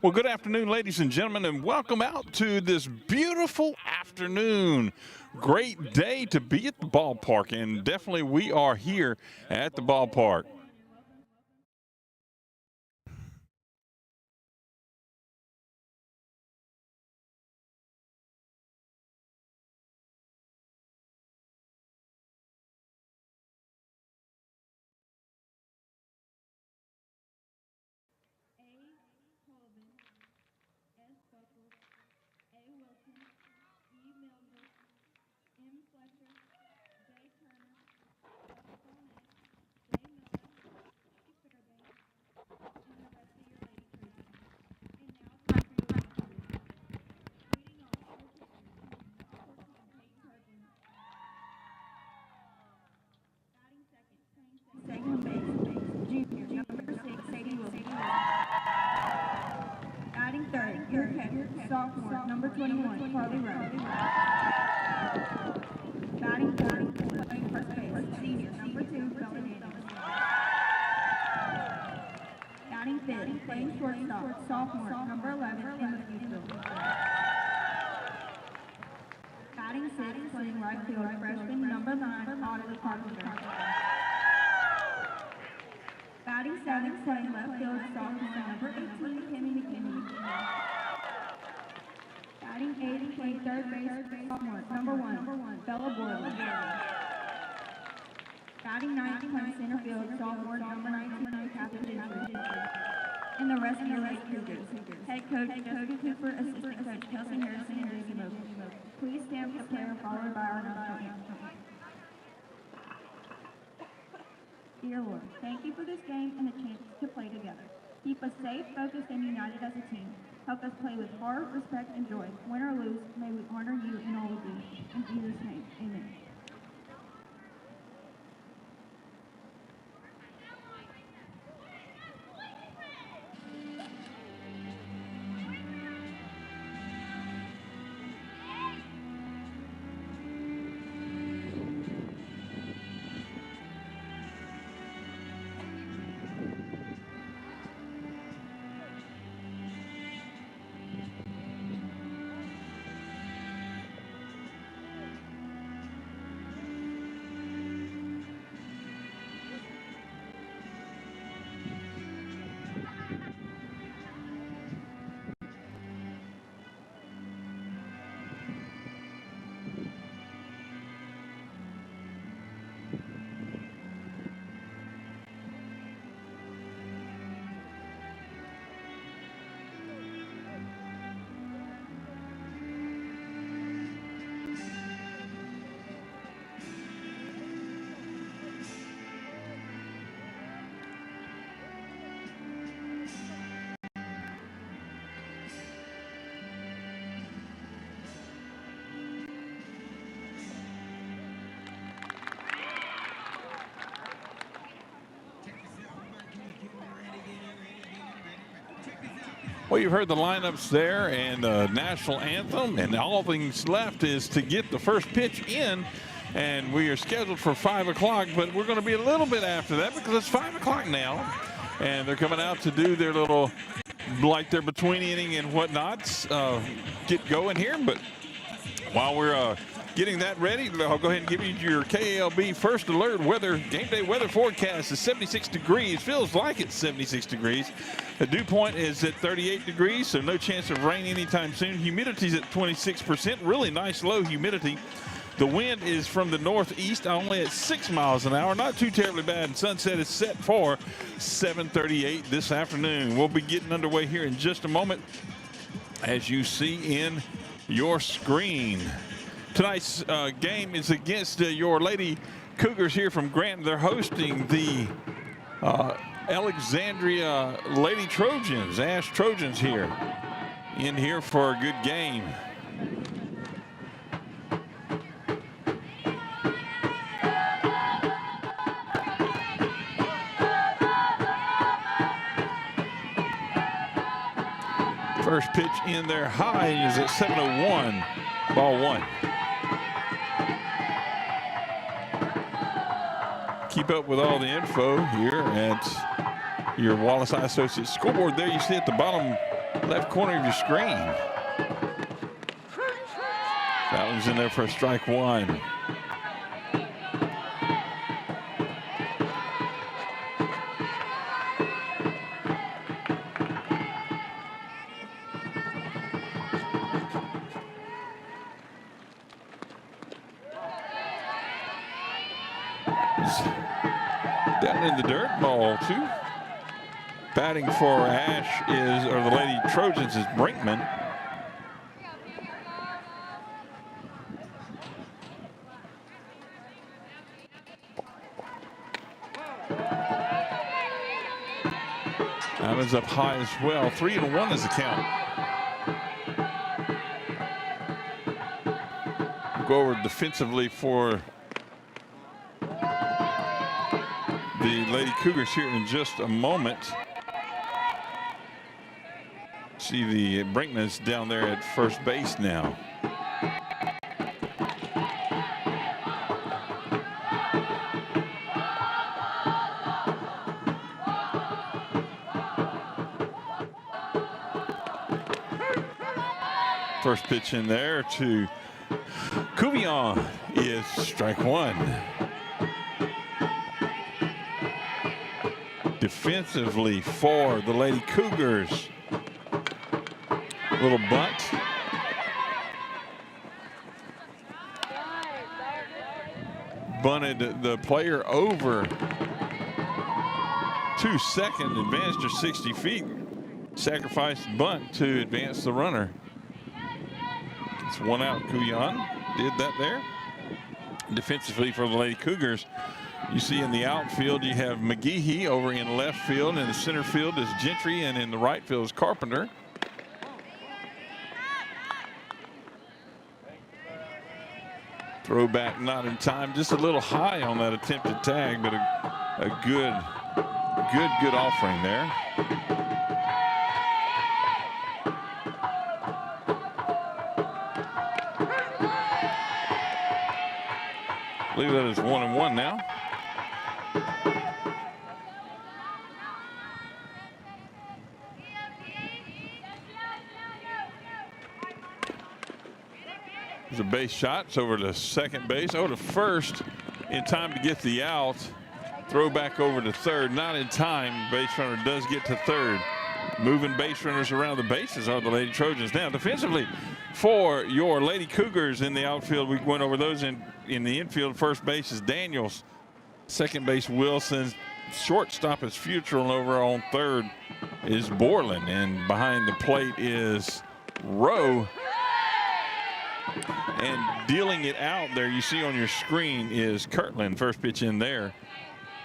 Well, good afternoon, ladies and gentlemen, and welcome out to this beautiful afternoon. Great day to be at the ballpark, and definitely we are here at the ballpark. Batting third, your catcher, sophomore, number 21, Carly Rowe. Batting fourth, playing first base, senior, number 2, Bella Daniels. Batting fifth, playing shortstop, sophomore, number 11, Emma Fusel. Batting sixth, playing right field, freshman, number 9, Audley Carpenter. Batting seventh, playing left field, sophomore, number 18, Kimmy McKinney. Batting eighth, playing third base, sophomore, number 1, Bella Borley. Batting ninth, playing center field, sophomore, number 19, Catherine Dinsley. And the rest of your Lady Cougars. Head coach, Jessica Cooper, assistant coach, Kelsey Harrison, and Jamie Logan. Please stand for prayer followed by our national anthem. Dear Lord, thank you for this game and the chance to play together. Keep us safe, focused, and united as a team. Help us play with heart, respect, and joy. Win or lose, may we honor you in all we do. In Jesus' name, amen. Well, you've heard the lineups there and the national anthem, and all things left is to get the first pitch in. And we are scheduled for 5 o'clock, but we're going to be a little bit after that because it's 5 o'clock now. And they're coming out to do their little, like their between inning and whatnots, get going here. But while we're getting that ready, I'll go ahead and give you your KALB first alert weather. Game day weather forecast is 76 degrees. Feels like it's 76 degrees. The dew point is at 38 degrees, so no chance of rain anytime soon. Humidity's at 26%. Really nice low humidity. The wind is from the northeast, only at 6 miles an hour. Not too terribly bad. And sunset is set for 7:38 this afternoon. We'll be getting underway here in just a moment, as you see in your screen. Tonight's game is against your Lady Cougars here from Grant. They're hosting the Alexandria Lady Trojans, Ash Trojans here, in here for a good game. First pitch in there high is at 7:01, ball one. Keep up with all the info here at your Wallace Eye Associates scoreboard. There you see at the bottom left corner of your screen. That one's in there for strike one. Down in the dirt, ball two. Batting for the Lady Trojans is Brinkman. Allen's up high as well. 3-1 is the count. Go over defensively for the Lady Cougars here in just a moment. See the Brinkman's down there at first base now. First pitch in there to Cougars is strike one. Defensively for the Lady Cougars. Little bunt. Bunted the player over to second, advanced her 60 feet. Sacrificed bunt to advance the runner. It's one out. Kuyan did that there. Defensively for the Lady Cougars, you see in the outfield you have McGehee over in left field. In the center field is Gentry, and in the right field is Carpenter. Throwback not in time, just a little high on that attempted tag, but a good offering there. I believe that is 1-1 now. There's a base shot. It's over to second base. Oh, to first in time to get the out. Throw back over to third. Not in time. Base runner does get to third. Moving base runners around the bases are the Lady Trojans. Now defensively for your Lady Cougars in the outfield, we went over those in the infield. First base is Daniels. Second base Wilson. Shortstop is Futrell, and over on third is Borland. And behind the plate is Rowe. And dealing it out there, you see on your screen, is Kirtland. First pitch in there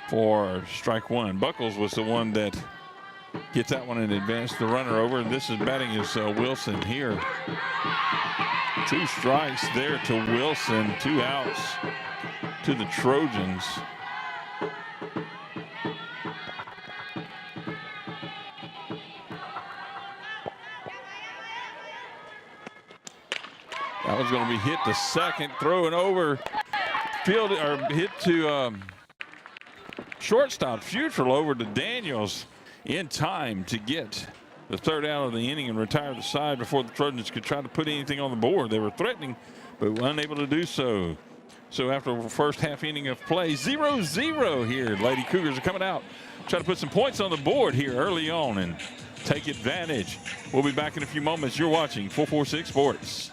for strike one. Buckles was the one that gets that one and advance the runner over. And this is batting is Wilson here. 2 strikes there to Wilson. 2 outs to the Trojans. That was going to be hit to second, throwing over field, or hit to shortstop. Futrell over to Daniels in time to get the third out of the inning and retire the side before the Trojans could try to put anything on the board. They were threatening, but were unable to do so. So after the first half inning of play, 0-0 here. Lady Cougars are coming out, try to put some points on the board here early on and take advantage. We'll be back in a few moments. You're watching 446 Sports.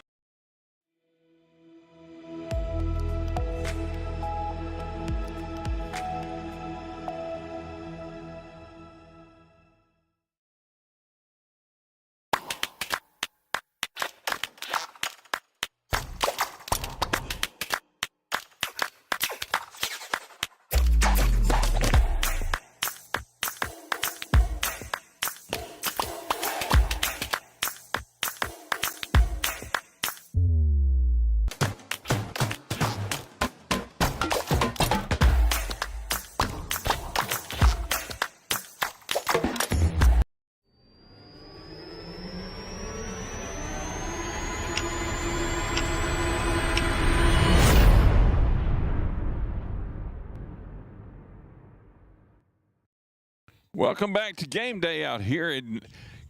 Welcome back to game day out here in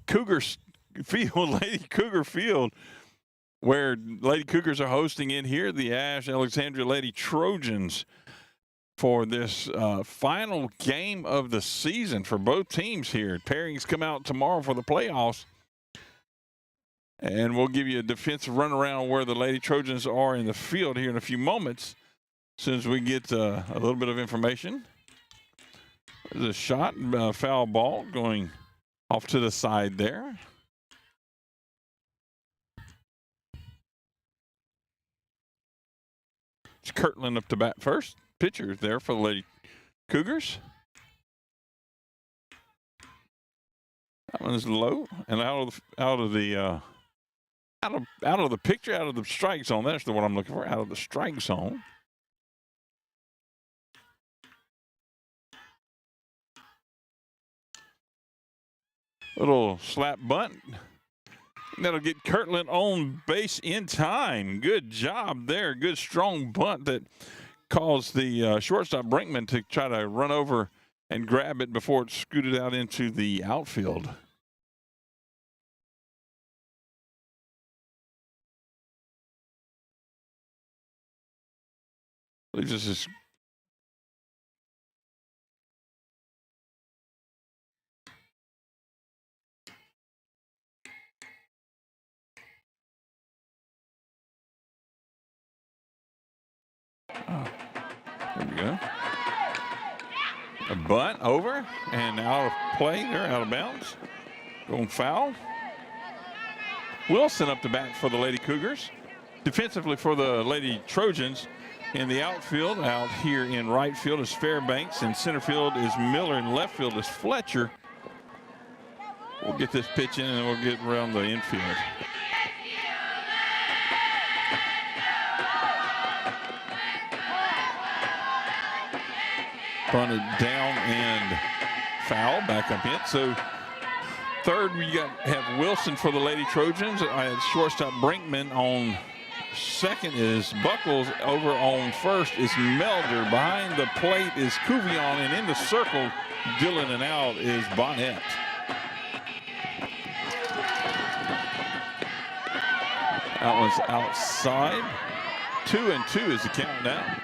Cougars field, Lady Cougar Field, where Lady Cougars are hosting in here the Ash Alexandria Lady Trojans for this final game of the season for both teams here. Pairings come out tomorrow for the playoffs. And we'll give you a defensive run around where the Lady Trojans are in the field here in a few moments, as soon as we get a little bit of information. There's a shot, foul ball going off to the side there. It's Kirtland up to bat first. Pitcher there for the Lady Cougars. That one's low and out of the picture, out of the strike zone. That's the one I'm looking for, out of the strike zone. Little slap bunt. That'll get Kirtland on base in time. Good job there. Good strong bunt that caused the shortstop Brinkman to try to run over and grab it before it scooted out into the outfield. I believe this is there we go. A bunt over and out of play there, out of bounds. Going foul. Wilson up to bat for the Lady Cougars. Defensively for the Lady Trojans. In the outfield, out here in right field is Fairbanks. In center field is Miller. In left field is Fletcher. We'll get this pitch in and then we'll get around the infield. Bunted down and foul, back up hit. So third, we have Wilson for the Lady Trojans. I had shortstop Brinkman on second is Buckles. Over on first is Melder. Behind the plate is Cuvion, and in the circle, Dillon, and out is Bonnet. That one's outside. 2-2 is the count now.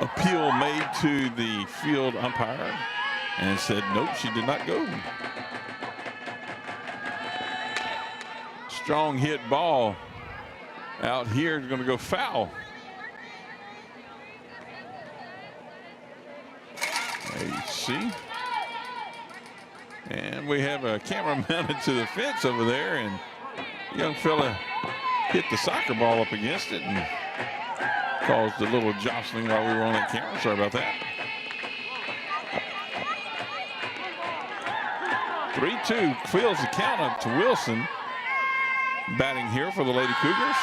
Appeal made to the field umpire and said nope, she did not go. Strong hit ball out here is going to go foul. There you see. And we have a camera mounted to the fence over there, and young fella hit the soccer ball up against it and caused a little jostling while we were on that camera. Sorry about that. 3-2 fills the count up to Wilson. Batting here for the Lady Cougars.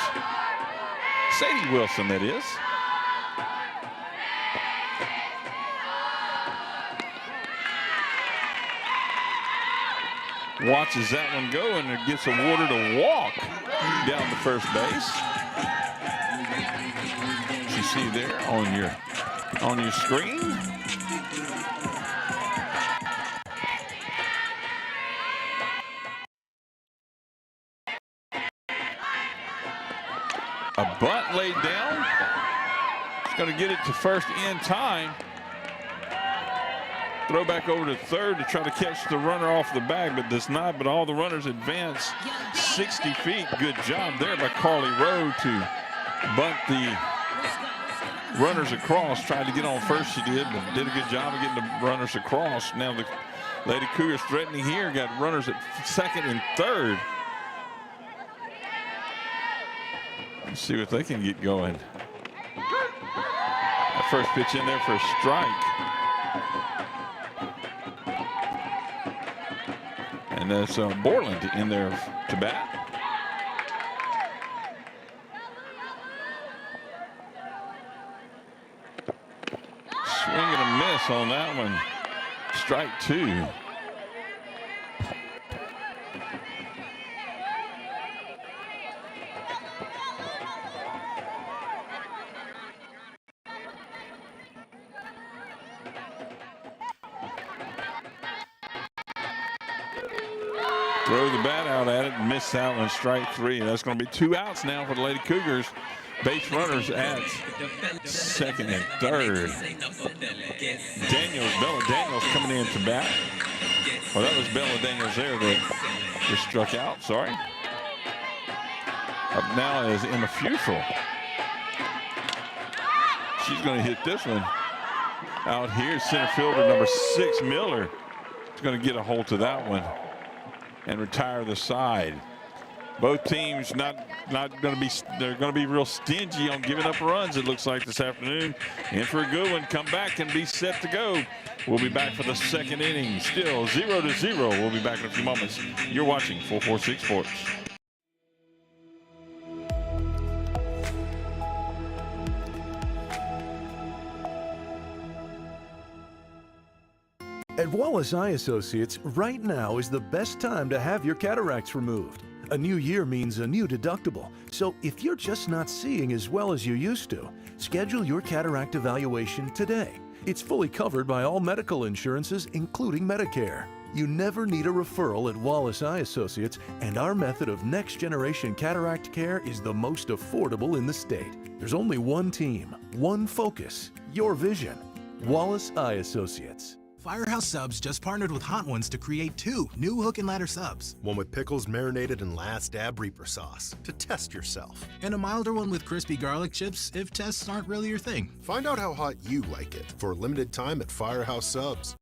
Sadie Wilson, that is. Watches that one go and it gets awarded a walk down the first base. You see there on your screen. A bunt laid down. It's going to get it to first in time. Throw back over to third to try to catch the runner off the bag, but does not. But all the runners advance 60 feet. Good job there by Carly Rowe to bunt the runners across. Tried to get on first, she did, but did a good job of getting the runners across. Now the Lady Cougars threatening here. Got runners at second and third. Let's see what they can get going. That first pitch in there for a strike. And that's Borland in there to bat. Swing and a miss on that one. Strike two. Throw the bat out at it and miss that one, strike 3. And that's going to be 2 outs now for the Lady Cougars. Base runners at second and third. Bella Daniels coming in to bat. Well, that was Bella Daniels there that just struck out, sorry. Up now is Emma Futrell. She's going to hit this one out here. Center fielder number 6, Miller, is going to get a hold to that one and retire the side. Both teams not going to be, they're going to be real stingy on giving up runs, it looks like, this afternoon. In for a good one, come back and be set to go. We'll be back for the second inning. Still 0-0. We'll be back in a few moments. You're watching 446 Sports. At Wallace Eye Associates, right now is the best time to have your cataracts removed. A new year means a new deductible, so if you're just not seeing as well as you used to, schedule your cataract evaluation today. It's fully covered by all medical insurances, including Medicare. You never need a referral at Wallace Eye Associates, and our method of next-generation cataract care is the most affordable in the state. There's only one team, one focus, your vision. Wallace Eye Associates. Firehouse Subs just partnered with Hot Ones to create 2 new hook and ladder subs. One with pickles marinated in Last Dab Reaper sauce to test yourself. And a milder one with crispy garlic chips if tests aren't really your thing. Find out how hot you like it for a limited time at Firehouse Subs.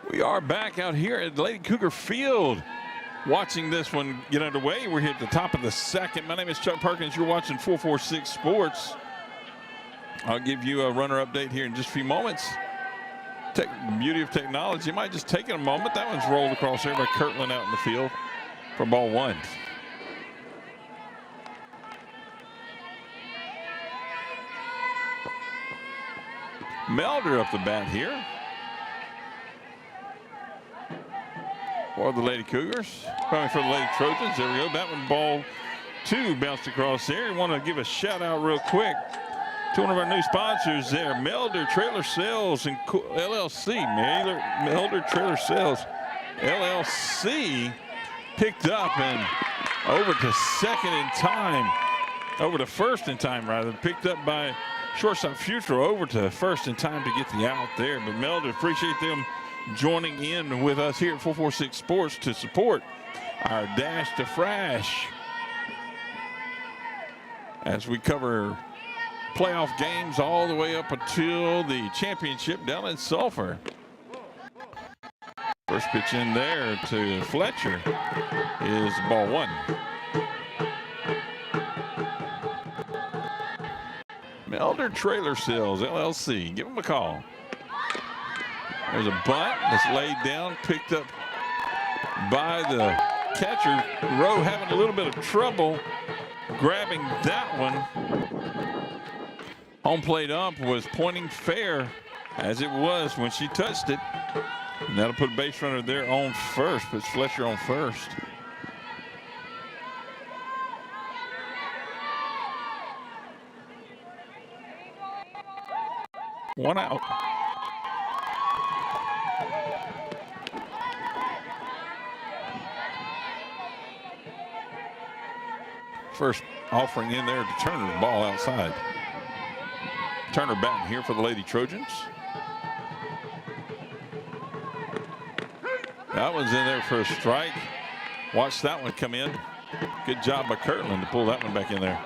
We are back out here at Lady Cougar Field watching this one get underway. We're here at the top of the second. My name is Chuck Perkins. You're watching 446 Sports. I'll give you a runner update here in just a few moments. The beauty of technology. It might just take it a moment. That one's rolled across there by Kirtland out in the field for ball 1. Melder up the bat here for the Lady Cougars. Coming for the Lady Trojans. There we go. That one, ball 2, bounced across there. I want to give a shout out real quick to one of our new sponsors there, Melder Trailer Sales and LLC. Melder Trailer Sales LLC picked up and over to second in time, over to first in time rather, picked up by shortstop Futrell over to first in time to get the out there. But Melder, appreciate them joining in with us here at 446 Sports to support our Dash to Frash as we cover playoff games all the way up until the championship down in Sulphur. First pitch in there to Fletcher is ball 1. Melder Trailer Sales LLC, give them a call. There's a bunt that's laid down, picked up by the catcher. Rowe having a little bit of trouble grabbing that one. Home plate ump was pointing fair as it was when she touched it. And that'll put a base runner there on first, puts Fletcher on first. One out. First offering in there to Turner, ball outside. Turner batting here for the Lady Trojans. That one's in there for a strike. Watch that one come in. Good job by Kirtland to pull that one back in there.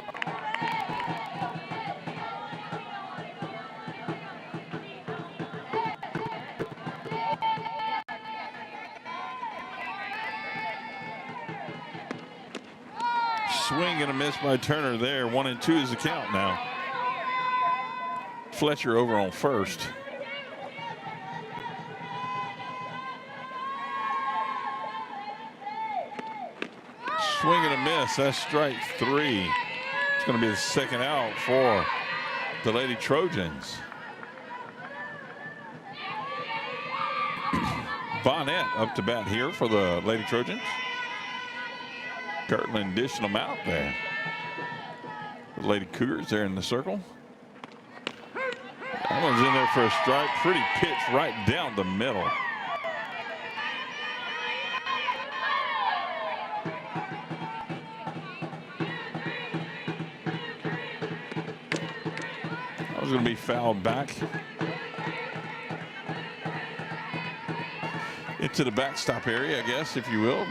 Swing and a miss by Turner there. 1-2 is the count now. Fletcher over on first. Swing and a miss. That's strike 3. It's going to be the second out for the Lady Trojans. Bonnet up to bat here for the Lady Trojans. Kirtland dishing them out there. The Lady Cougars there in the circle. That one's in there for a strike. Pretty pitch right down the middle. That was going to be fouled back into the backstop area, I guess, if you will.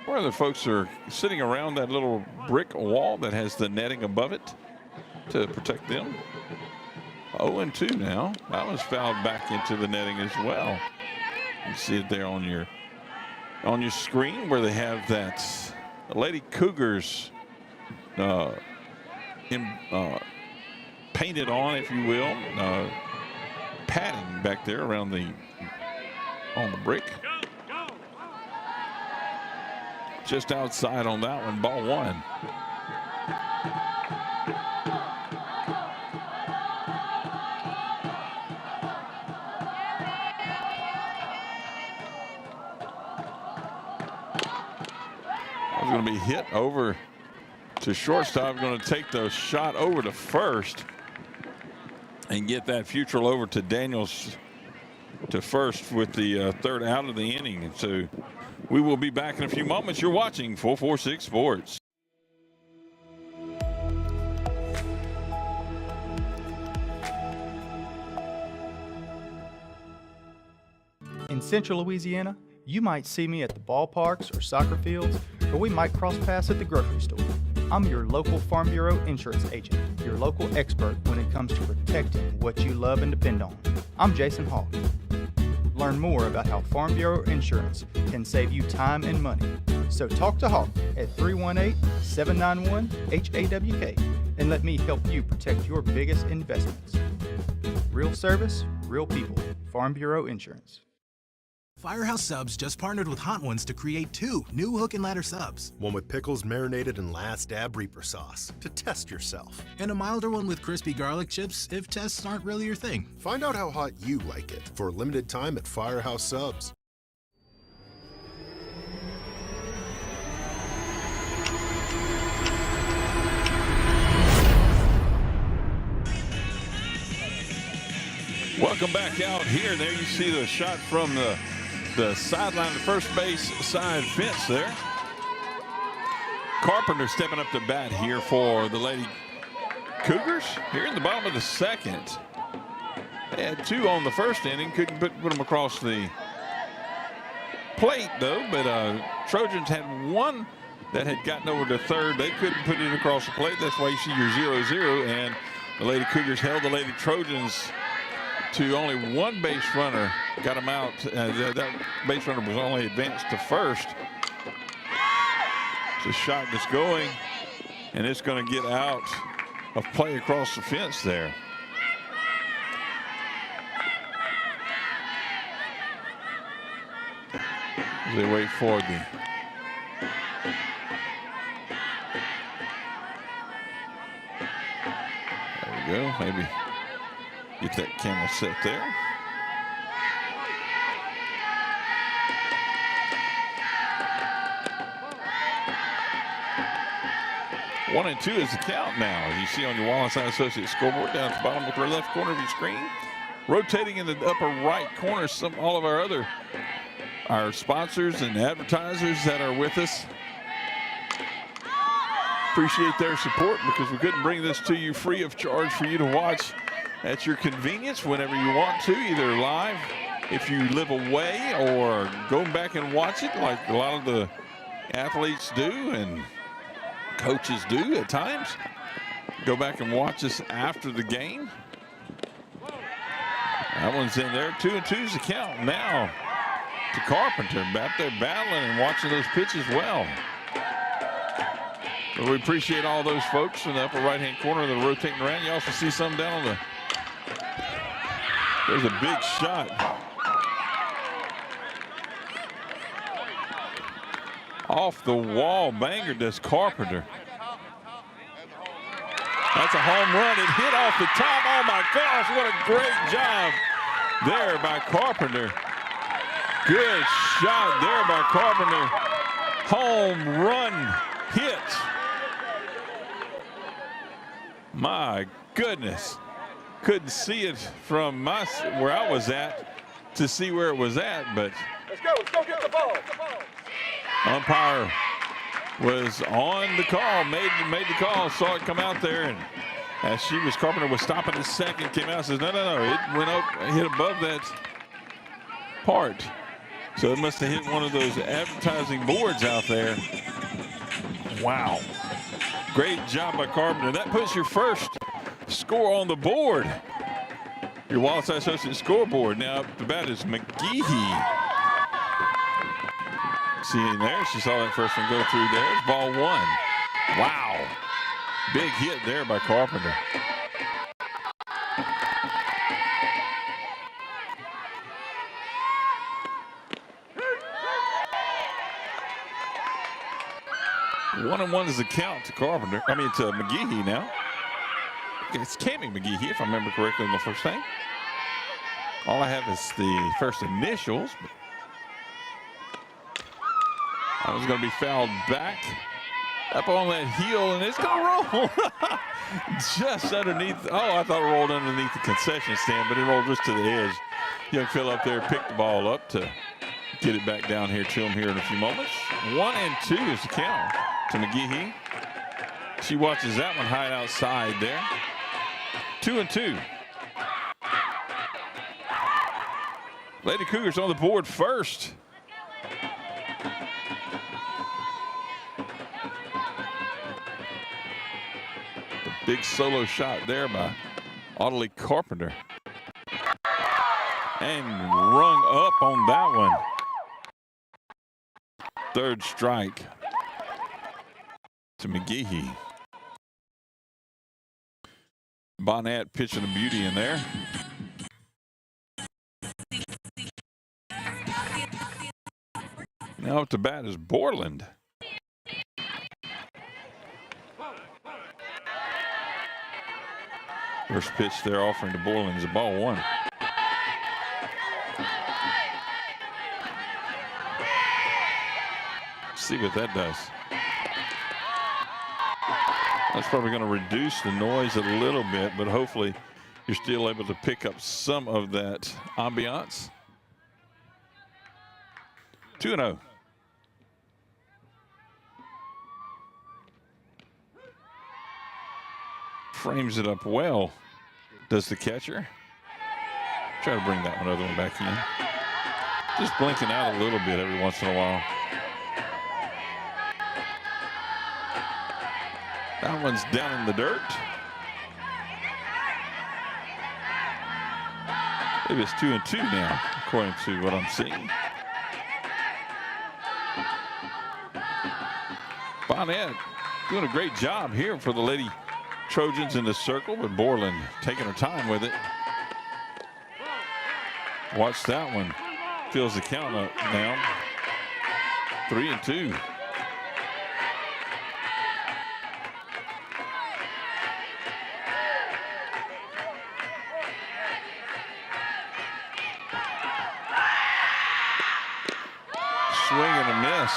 Where the folks are sitting around that little brick wall that has the netting above it to protect them. 0-2 now. That was fouled back into the netting as well. You see it there on your screen where they have that Lady Cougars painted on, if you will, padding back there around on the brick. Just outside on that one, ball one. I was going to be hit over to shortstop. Going to take the shot over to first and get that future over to Daniels to first with the third out of the inning. And so we will be back in a few moments. You're watching 446 Sports. In Central Louisiana, you might see me at the ballparks or soccer fields, or we might cross paths at the grocery store. I'm your local Farm Bureau insurance agent, your local expert when it comes to protecting what you love and depend on. I'm Jason Hawk. Learn more about how Farm Bureau Insurance can save you time and money. So talk to Hawk at 318-791-HAWK and let me help you protect your biggest investments. Real service, real people. Farm Bureau Insurance. Firehouse Subs just partnered with Hot Ones to create 2 new hook and ladder subs. One with pickles marinated in Last Dab Reaper sauce to test yourself. And a milder one with crispy garlic chips if tests aren't really your thing. Find out how hot you like it for a limited time at Firehouse Subs. Welcome back out here. There you see the shot from the sideline, the first base side fence there. Carpenter stepping up to bat here for the Lady Cougars here in the bottom of the second. They had 2 on the first inning, couldn't put them across the plate though, but Trojans had 1 that had gotten over to third. They couldn't put it across the plate. That's why you see your 0-0, and the Lady Cougars held the Lady Trojans to only 1 base runner, got him out. That base runner was only advanced to first. The shot is going, and it's going to get out of play across the fence there. As they wait for the there we go. Maybe get that camera set there. One and 2 is the count now. As you see on your Wallenstein Associates scoreboard down at the bottom upper left corner of your screen. Rotating in the upper right corner, all of our sponsors and advertisers that are with us. Appreciate their support because we couldn't bring this to you free of charge for you to watch at your convenience whenever you want to, either live if you live away or go back and watch it like a lot of the athletes do and coaches do at times. Go back and watch us after the game. That one's in there. 2-2 is the count now to Carpenter. Back there battling and watching those pitches well. But we appreciate all those folks in the upper right-hand corner that are rotating around. You also see some down on the there's a big shot. Off the wall, banger does Carpenter. That's a home run. It hit off the top. Oh my gosh, what a great job there by Carpenter. Good shot there by Carpenter. home run hit. My goodness. Couldn't see it from where I was at to see where it was at, but Let's go get the ball. umpire was on the call, made the call, saw it come out there, and as Carpenter was stopping the second, came out and says, no, it went up, hit above that part. So it must have hit one of those advertising boards out there. Wow. Great job by Carpenter. That puts your first score on the board. Your Wallace Associates scoreboard. Now up to bat is McGehee. See there, she saw that first one go through there. It's ball one. Wow. Big hit there by Carpenter. One and one is the count to Carpenter. I mean to McGehee now. It's Cammy McGehee, if I remember correctly, in the first thing. All I have is the first initials. That was going to be fouled back up on that heel, and it's going to roll just underneath. Oh, I thought it rolled underneath the concession stand, but it rolled just to the edge. Young Phil up there picked the ball up to get it back down here to him here in a few moments. 1-2 is the count to McGehee. She watches that one high outside there. 2-2. Lady Cougars on the board first. The big solo shot there by Audley Carpenter. And rung up on that one. Third strike to McGehee. Bonnet pitching a beauty in there. Now up to bat is Borland. First pitch they're offering to Borland is a ball one. See what that does. That's probably going to reduce the noise a little bit, but hopefully you're still able to pick up some of that ambiance. 2-0. Frames it up well, does the catcher. Try to bring that other one back in. Just blinking out a little bit every once in a while. That one's down in the dirt. Maybe it's 2-2 now, according to what I'm seeing. Bonnet doing a great job here for the Lady Trojans in the circle, but Borland taking her time with it. Watch that one. Fills the count up now. 3-2. Swing and a miss.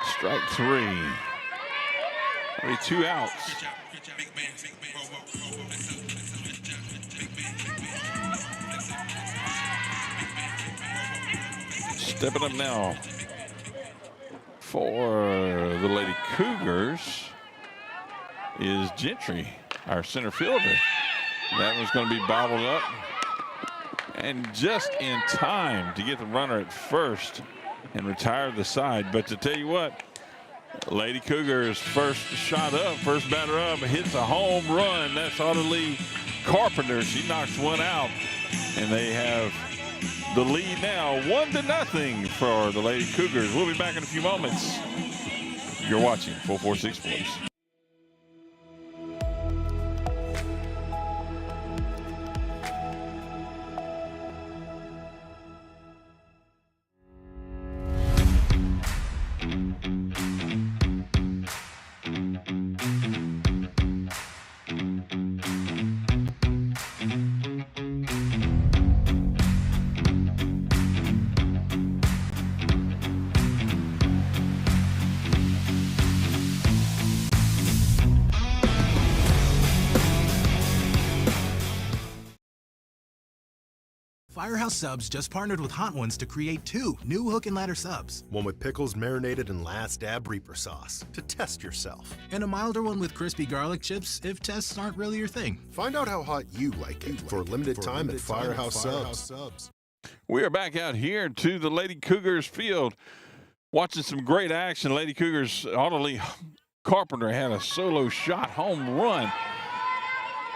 Strike three. Only 2 outs. Stepping up now for the Lady Cougars is Gentry, our center fielder. That one's going to be bobbled up. And just in time to get the runner at first and retire the side. But to tell you what, Lady Cougars first shot up, first batter up, hits a home run. That's Audley Carpenter. She knocks one out, and they have the lead now, 1-0 for the Lady Cougars. We'll be back in a few moments. You're watching 446 Sports. Firehouse Subs just partnered with Hot Ones to create 2 new hook and ladder subs. One with pickles marinated in Last Dab Reaper sauce to test yourself. And a milder one with crispy garlic chips if tests aren't really your thing. Find out how hot you like it for a limited time at Firehouse Subs. We are back out here to the Lady Cougars field, watching some great action. Lady Cougars, Audley Carpenter had a solo shot home run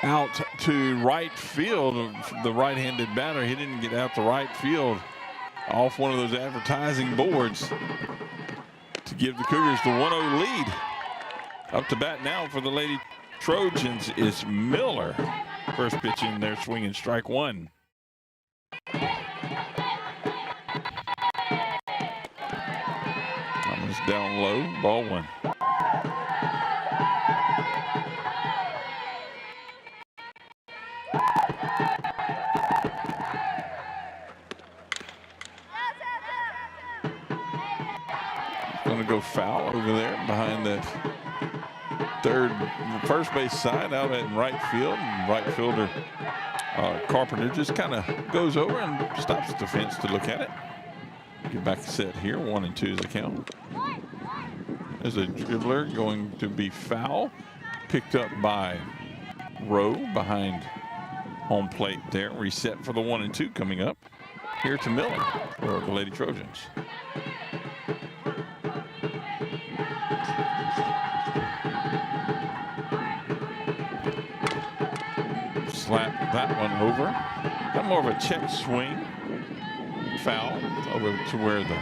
out to right field. The right-handed batter, he didn't get out to right field off one of those advertising boards to give the Cougars the 1-0 lead. Up to bat now for the Lady Trojans is Miller. First pitch in there, swinging strike one. Thomas down low, ball one. Going to go foul over there behind that first base side out in right field. And right fielder Carpenter just kind of goes over and stops at the fence to look at it. Get back set here. 1-2 is the count. There's a dribbler going to be foul. Picked up by Rowe behind home plate there. Reset for the 1-2 coming up. Here to Miller for the Lady Trojans. Slap that one over. Got more of a check swing. Foul over to where the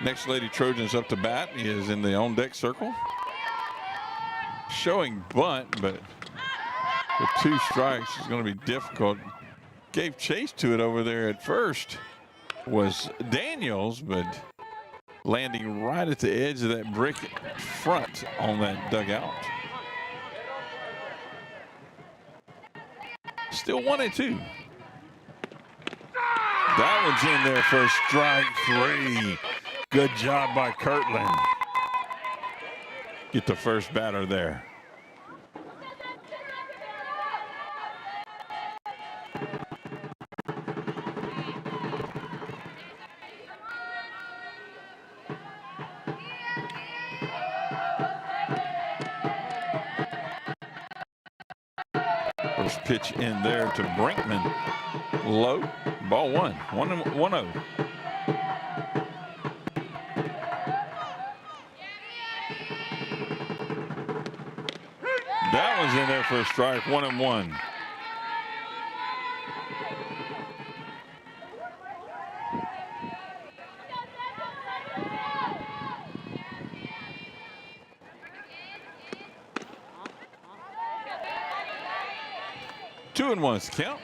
next Lady Trojans up to bat. He is in the on deck circle. Showing bunt, but with 2 strikes is going to be difficult. Gave chase to it over there at first was Daniels, but landing right at the edge of that brick front on that dugout. Still 1-2. That one's in there for strike 3. Good job by Kirtland. Get the first batter there. First pitch in there to Brinkman. Low. Ball one. 1-0. That one's in there for a strike. 1-1. Two and one's the count.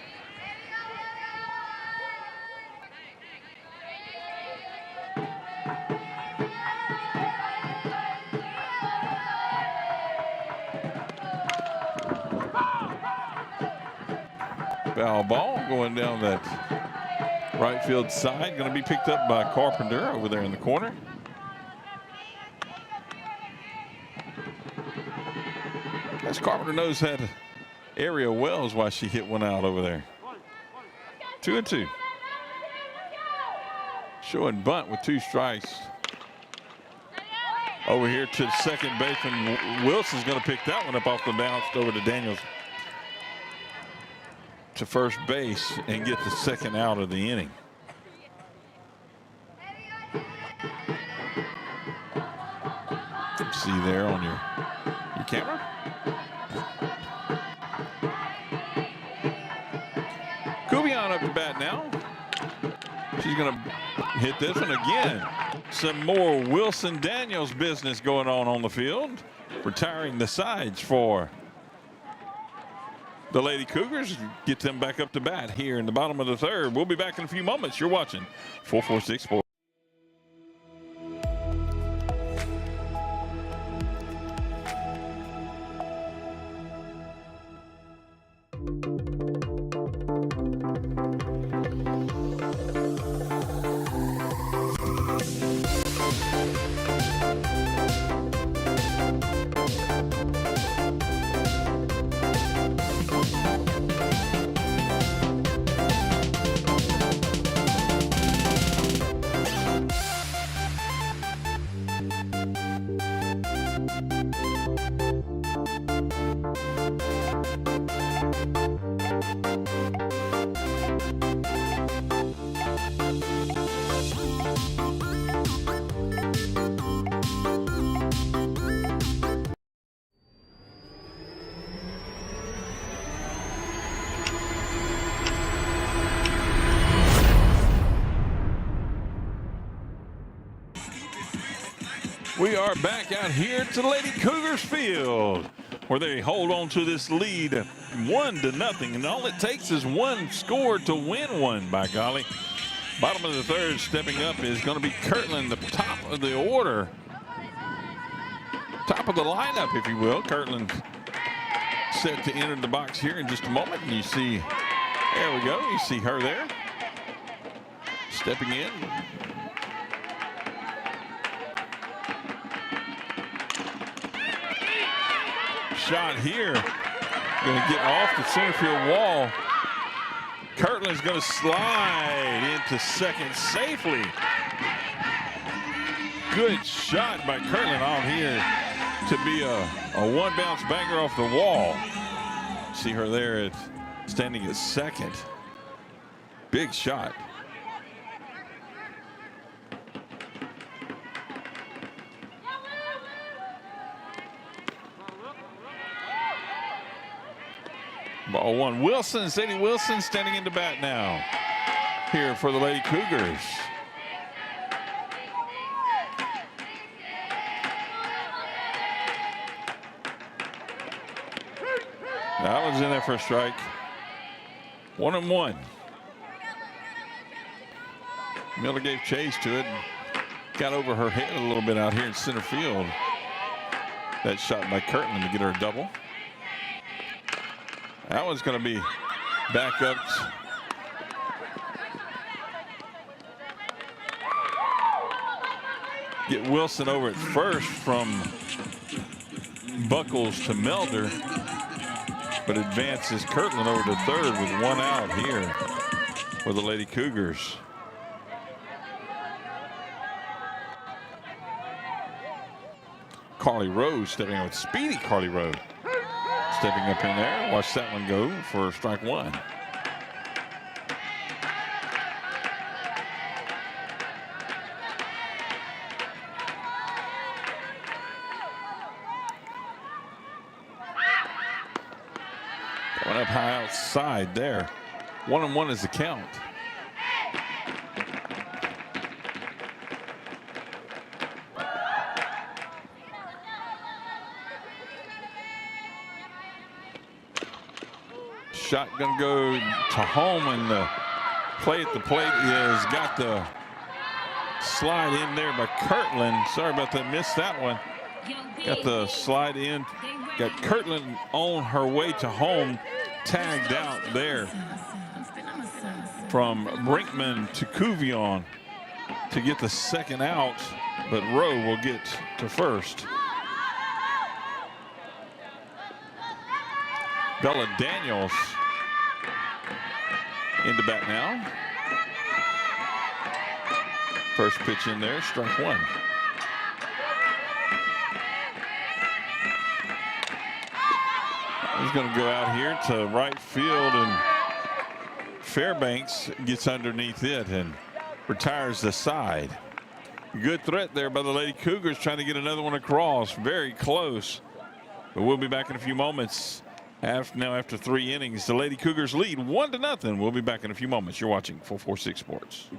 Foul ball going down that right field side. Going to be picked up by Carpenter over there in the corner. Guess Carpenter knows that area well, is why she hit one out over there. 2-2. Showing bunt with 2 strikes. Over here to second baseman Wilson's going to pick that one up off the bounce over to Daniels to first base and get the second out of the inning. See there on your camera. Kubion up to bat now. She's going to hit this one again. Some more Wilson Daniels business going on the field. Retiring the sides for the Lady Cougars. Get them back up to bat here in the bottom of the third. We'll be back in a few moments. You're watching 446 Sports. We are back out here at the Lady Cougars field, where they hold on to this lead 1-0, and all it takes is one score to win one, by golly. Bottom of the third, stepping up is going to be Kirtland, the top of the order. Top of the lineup, if you will. Kirtland set to enter the box here in just a moment, and you see, there we go, you see her there, stepping in. Shot here, going to get off the center field wall. Kirtland's going to slide into second safely. Good shot by Kirtland out here to be a one bounce banger off the wall. See her there standing at second. Big shot. Ball one. Wilson, Sadie Wilson standing in the bat now here for the Lady Cougars. That one's in there for a strike. 1-1. Miller gave chase to it. Got over her head a little bit out here in center field. That shot by Kirtland to get her a double. That one's going to be back up. Get Wilson over at first from Buckles to Melder, but advances Kirtland over to third with one out here for the Lady Cougars. Carly Rose stepping up with speedy Carly Rose. Stepping up in there. Watch that one go for strike one. Going up high outside there. 1-1 is the count. Shot gonna go to home, and the play at the plate is got the slide in there by Kirtland. Sorry about that, missed that one. Got the slide in, got Kirtland on her way to home, tagged out there from Brinkman to Cuvion to get the second out, but Rowe will get to first. Bella Daniels in the bat now. First pitch in there, strike one. He's going to go out here to right field, and Fairbanks gets underneath it and retires the side. Good threat there by the Lady Cougars, trying to get another one across. Very close. But we'll be back in a few moments. After 3 innings, the Lady Cougars lead 1-0. We'll be back in a few moments. You're watching 446 Sports.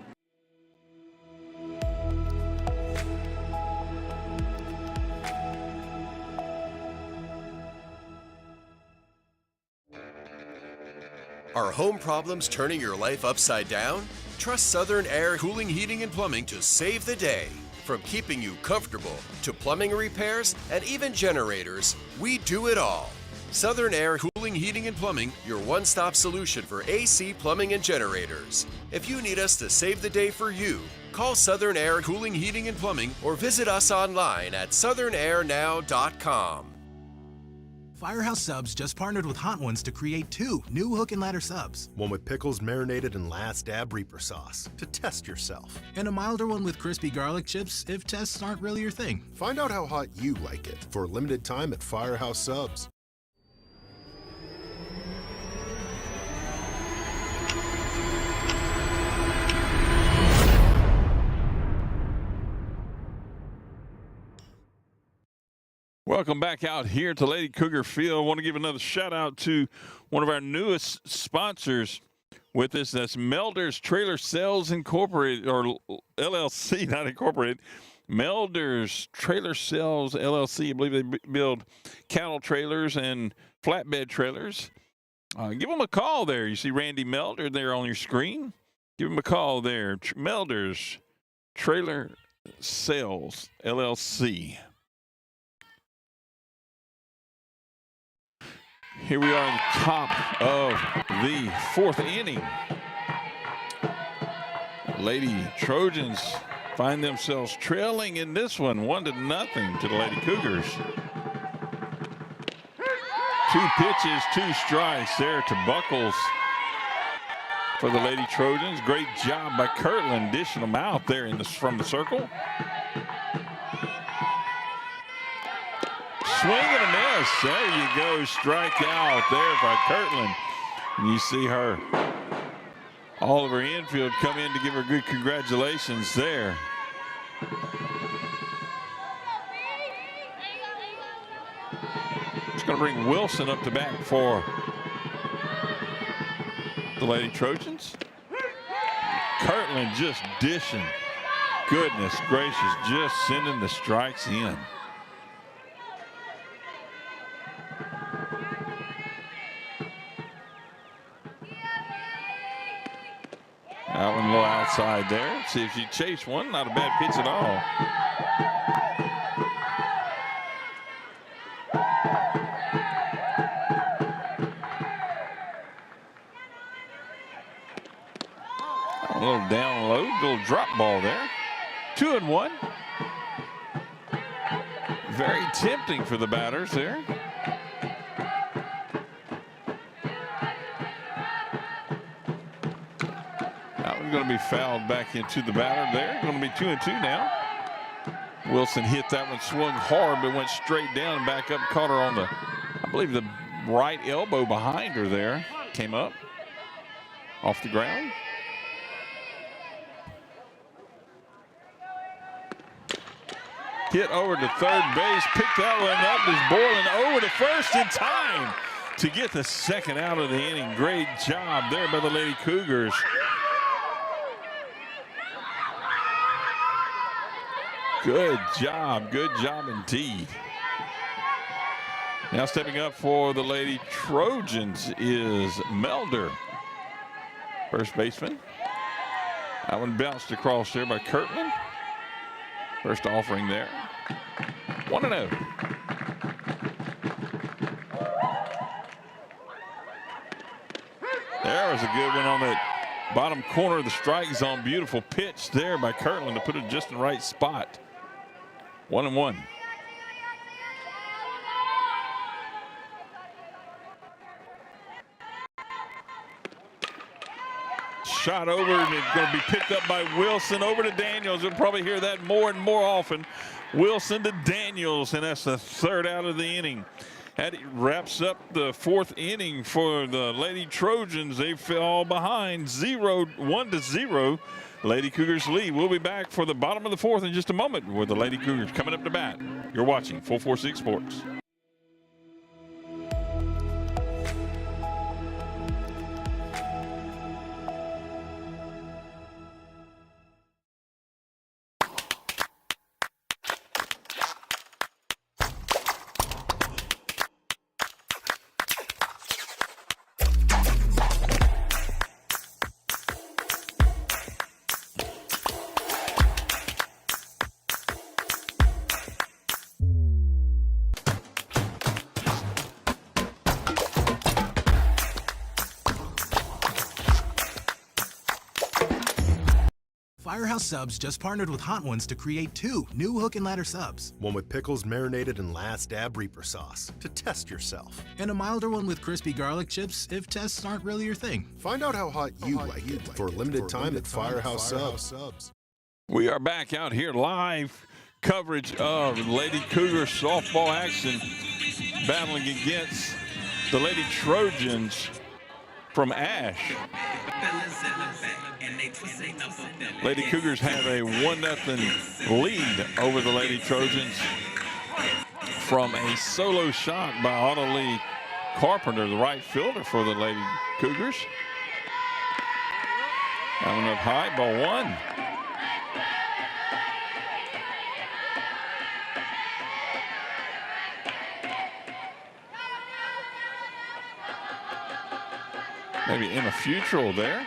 Are home problems turning your life upside down? Trust Southern Air Cooling, Heating, and Plumbing to save the day. From keeping you comfortable to plumbing repairs and even generators, we do it all. Southern Air Cooling, Heating, and Plumbing, your one-stop solution for AC, plumbing, and generators. If you need us to save the day for you, call Southern Air Cooling, Heating, and Plumbing or visit us online at southernairnow.com. Firehouse Subs just partnered with Hot Ones to create 2 new hook and ladder subs. One with pickles marinated in Last Dab Reaper sauce to test yourself. And a milder one with crispy garlic chips if tests aren't really your thing. Find out how hot you like it for a limited time at Firehouse Subs. Welcome back out here to Lady Cougar Field. I want to give another shout out to one of our newest sponsors with us. That's Melder's Trailer Sales Incorporated, or LLC, not Incorporated. Melder's Trailer Sales LLC. I believe they build cattle trailers and flatbed trailers. Give them a call there. You see Randy Melder there on your screen. Give him a call there. Melder's Trailer Sales LLC. Here we are in the top of the 4th inning. Lady Trojans find themselves trailing in this one, 1-0 to the Lady Cougars. 2 pitches, 2 strikes there to Buckles for the Lady Trojans. Great job by Kirtland dishing them out there from the circle. Swing and a miss. There you go. Strike out there by Kirtland. And you see her, all of her infield come in to give her good congratulations there. It's going to bring Wilson up to bat for the Lady Trojans. Kirtland just dishing. Goodness gracious, just sending the strikes in. That one a little outside there. See if she chased one. Not a bad pitch at all. A little down low, little drop ball there. 2-1. Very tempting for the batters there. Going to be fouled back into the batter there. Going to be 2-2 now. Wilson hit that one, swung hard, but went straight down and back up. Caught her on the, I believe, the right elbow behind her there. Came up off the ground. Hit over to third base. Picked that one up. Is Borland over to first in time to get the second out of the inning. Great job there by the Lady Cougars. Good job indeed. Now stepping up for the Lady Trojans is Melder, first baseman. That one bounced across there by Kirtland. First offering there. 1-0. There was a good one on that bottom corner of the strike zone. Beautiful pitch there by Kirtland to put it just in the right spot. 1-1. Shot over, and it's going to be picked up by Wilson. Over to Daniels. You'll probably hear that more and more often. Wilson to Daniels, and that's the third out of the inning. That wraps up the 4th inning for the Lady Trojans. They fell behind 1-0. Lady Cougars lead. We'll be back for the bottom of the 4th in just a moment with the Lady Cougars coming up to bat. You're watching 446 Sports. Firehouse Subs just partnered with Hot Ones to create 2 new hook and ladder subs. One with pickles marinated in Last Dab Reaper sauce to test yourself. And a milder one with crispy garlic chips if tests aren't really your thing. Find out how hot you like it for a limited time at Firehouse Subs. We are back out here live coverage of Lady Cougar softball action battling against the Lady Trojans from Ash. Lady Cougars have a 1-0 lead over the Lady Trojans from a solo shot by Auto-Lee Carpenter, the right fielder for the Lady Cougars. That one up high, ball 1. Maybe Emma Futrell there.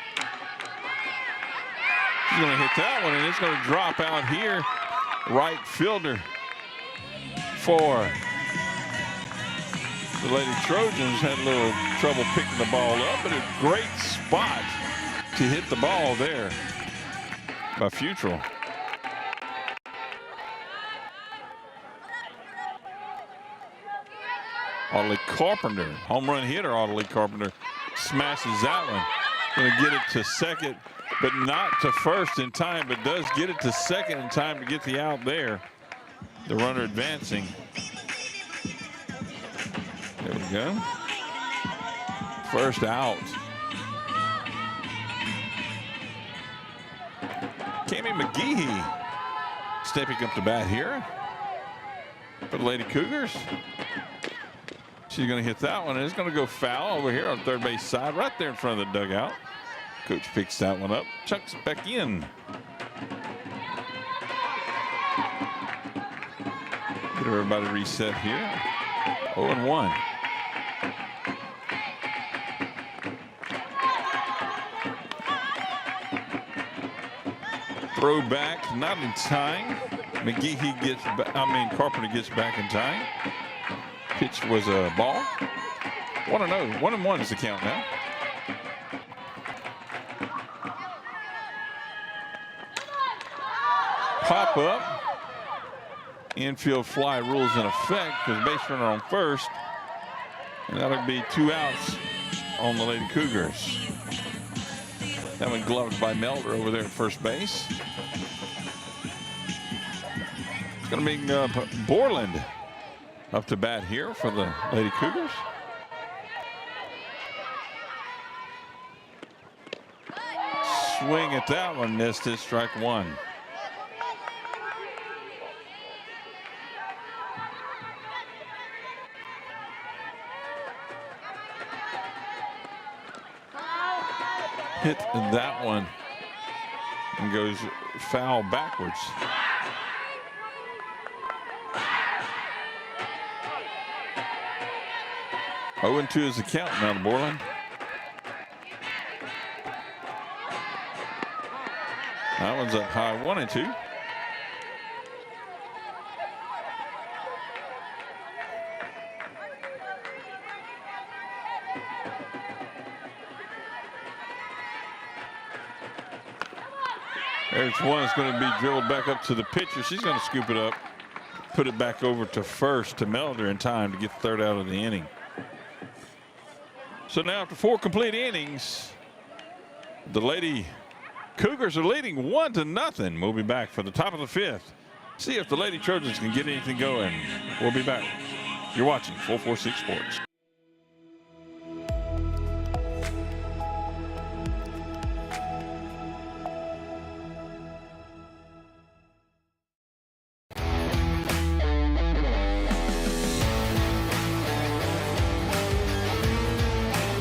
She's going to hit that one, and it's going to drop out here. Right fielder for the Lady Trojans had a little trouble picking the ball up, but a great spot to hit the ball there by Futrell. Audley Carpenter, home run hitter. Audley Carpenter smashes that one. Going to get it to second, but not to first in time, but does get it to second in time to get the out there. The runner advancing. There we go. First out. Cammie McGehee stepping up to bat here for the Lady Cougars. She's going to hit that one, and it's going to go foul over here on third base side, right there in front of the dugout. Coach picks that one up, chucks it back in. Get everybody reset here. 0-1. Throw back, not in time. McGehee gets, Carpenter gets back in time. Pitch was a ball. 1-0. 1-1 is the count now. Pop up. Infield fly rules in effect because base runner on first. And that'll be 2 outs on the Lady Cougars. That one gloved by Melder over there at first base. It's going to be Borland up to bat here for the Lady Cougars. Swing at that one, missed it, strike one. Hit that one and goes foul backwards. Oh, 0-2 is the count now to Borland. That one's up high, 1-2. There's one that's going to be dribbled back up to the pitcher. She's going to scoop it up, put it back over to first to Melder in time to get the third out of the inning. So now after 4 complete innings, the Lady Cougars are leading 1-0. We'll be back for the top of the 5th. See if the Lady Trojans can get anything going. We'll be back. You're watching 446 Sports.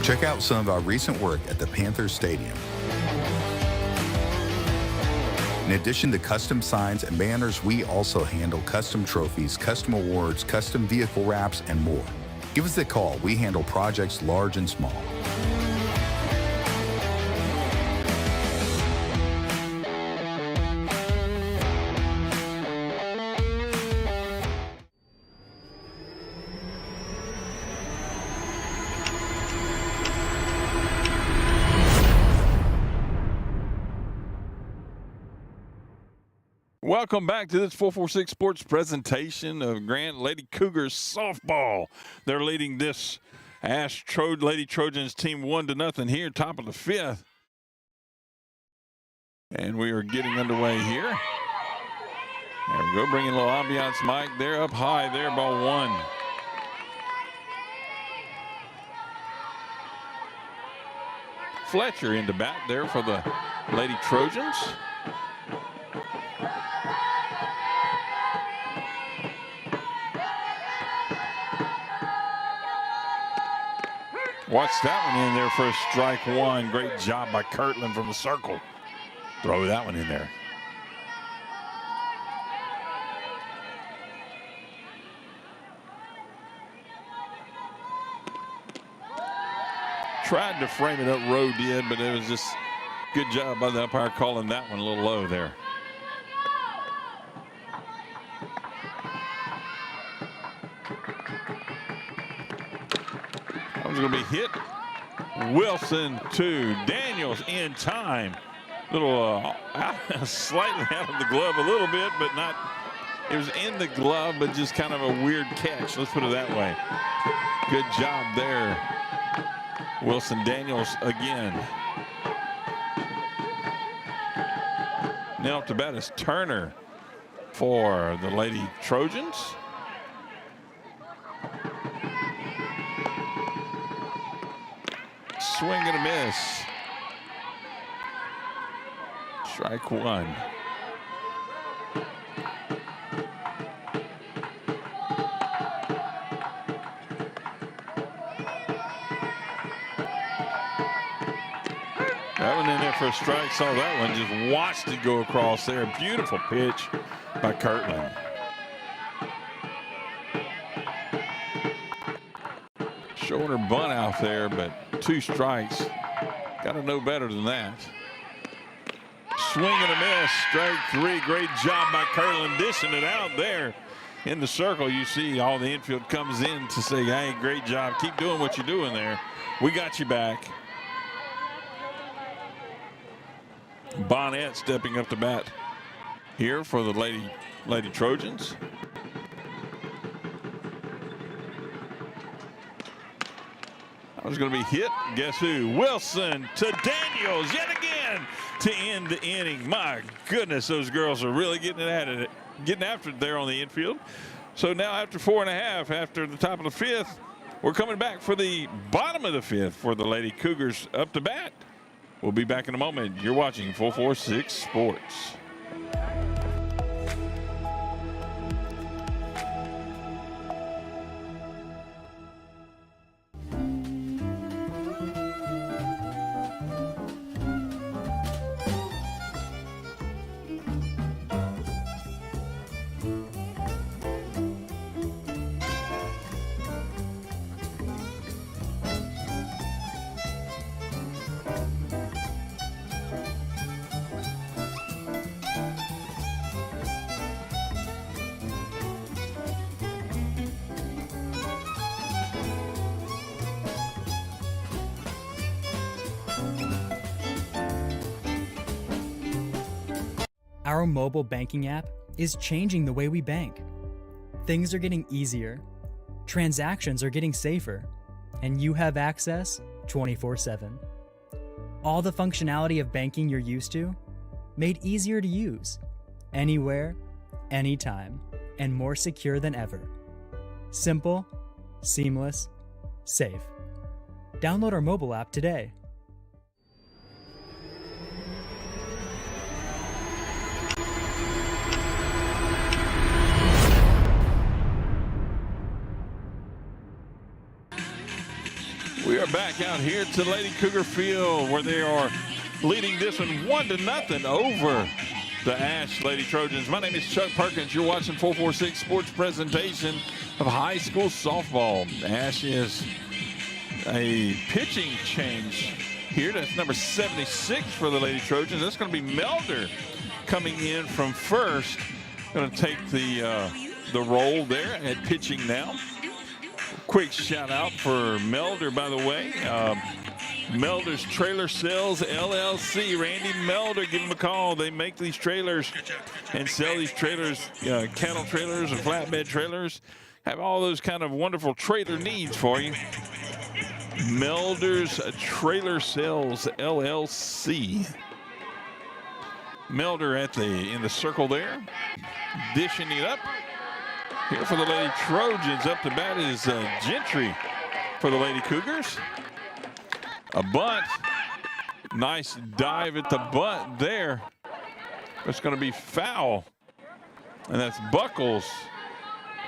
Check out some of our recent work at the Panthers Stadium. In addition to custom signs and banners, we also handle custom trophies, custom awards, custom vehicle wraps, and more. Give us a call. We handle projects large and small. Welcome back to this 446 Sports presentation of Grant Lady Cougars softball. They're leading this Lady Trojans team 1-0 here, top of the 5th. And we are getting underway here. There we go, bringing a little ambiance, Mike. They're up high there, ball 1. Fletcher into bat there for the Lady Trojans. Watch that one in there for a strike 1. Great job by Kirtland from the circle. Throw that one in there. Tried to frame it up, Rowe did, but it was just good job by the umpire calling that one a little low there. That was going to be hit. Wilson to Daniels in time. Little slightly out of the glove a little bit, but not. It was in the glove, but just kind of a weird catch. Let's put it that way. Good job there. Wilson Daniels again. Now up to bat is Turner for the Lady Trojans. Swing and a miss. Strike one. That one in there for a strike. Saw that one. Just watched it go across there. Beautiful pitch by Kirtland. Shorter bunt out there, but 2 strikes. Got to know better than that. Swing and a miss. Strike 3. Great job by Kirtland dishing it out there in the circle. You see all the infield comes in to say, hey, great job. Keep doing what you're doing there. We got you back. Bonnet stepping up to bat here for the Lady Trojans. That was going to be hit. Guess who? Wilson to Daniels yet again to end the inning. My goodness, those girls are really getting after it there on the infield. So now after 4.5, after the top of the 5th, we're coming back for the bottom of the 5th for the Lady Cougars up to bat. We'll be back in a moment. You're watching 446 Sports. Our mobile banking app is changing the way we bank. Things are getting easier, transactions are getting safer, and you have access 24/7. All the functionality of banking you're used to, made easier to use, anywhere, anytime, and more secure than ever. Simple, seamless, safe. Download our mobile app today. We are back out here to Lady Cougar Field where they are leading this one 1-0 over the Ash Lady Trojans. My name is Chuck Perkins. You're watching 446 Sports presentation of high school softball. Ash is a pitching change here. That's number 76 for the Lady Trojans. That's going to be Melder coming in from first. Going to take the role there at pitching now. Quick shout out for Melder, by the way. Melder's Trailer Sales LLC. Randy Melder, give him a call. They make these trailers and sell these trailers, cattle trailers and flatbed trailers. Have all those kind of wonderful trailer needs for you. Melder's Trailer Sales LLC. Melder in the circle there, dishing it up. Here for the Lady Trojans, up to bat is Gentry for the Lady Cougars. A bunt. Nice dive at the bunt there. It's going to be foul. And that's Buckles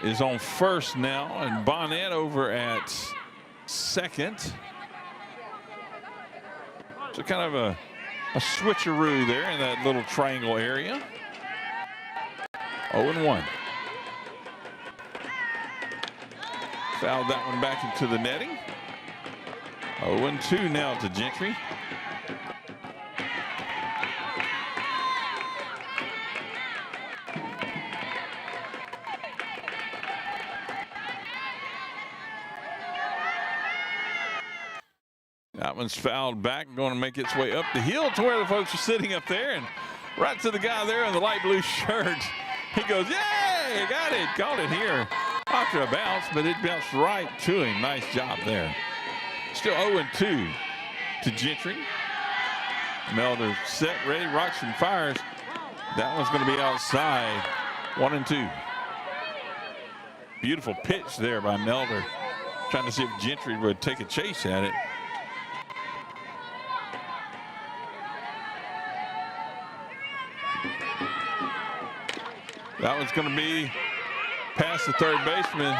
is on first now, and Bonnet over at second. So kind of a switcheroo there in that little triangle area. 0-1. Fouled that one back into the netting. 0-2 now to Gentry. That one's fouled back, going to make its way up the hill to where the folks are sitting up there, and right to the guy there in the light blue shirt. He goes, yay, got it, caught it here. After a bounce, but it bounced right to him. Nice job there. Still 0-2 to Gentry. Melder set, ready, rocks and fires. That one's going to be outside. 1-2. Beautiful pitch there by Melder. Trying to see if Gentry would take a chase at it. That one's going to be past the third baseman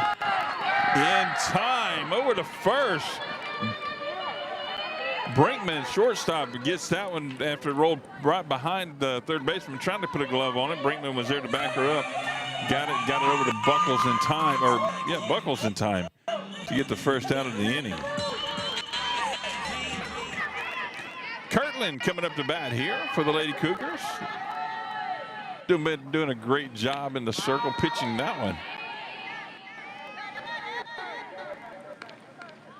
in time. Over to first. Brinkman, shortstop, gets that one after it rolled right behind the third baseman, trying to put a glove on it. Brinkman was there to back her up. Got it over to Buckles in time, Buckles in time to get the first out of the inning. Kirtland coming up to bat here for the Lady Cougars. Doing a great job in the circle, pitching that one.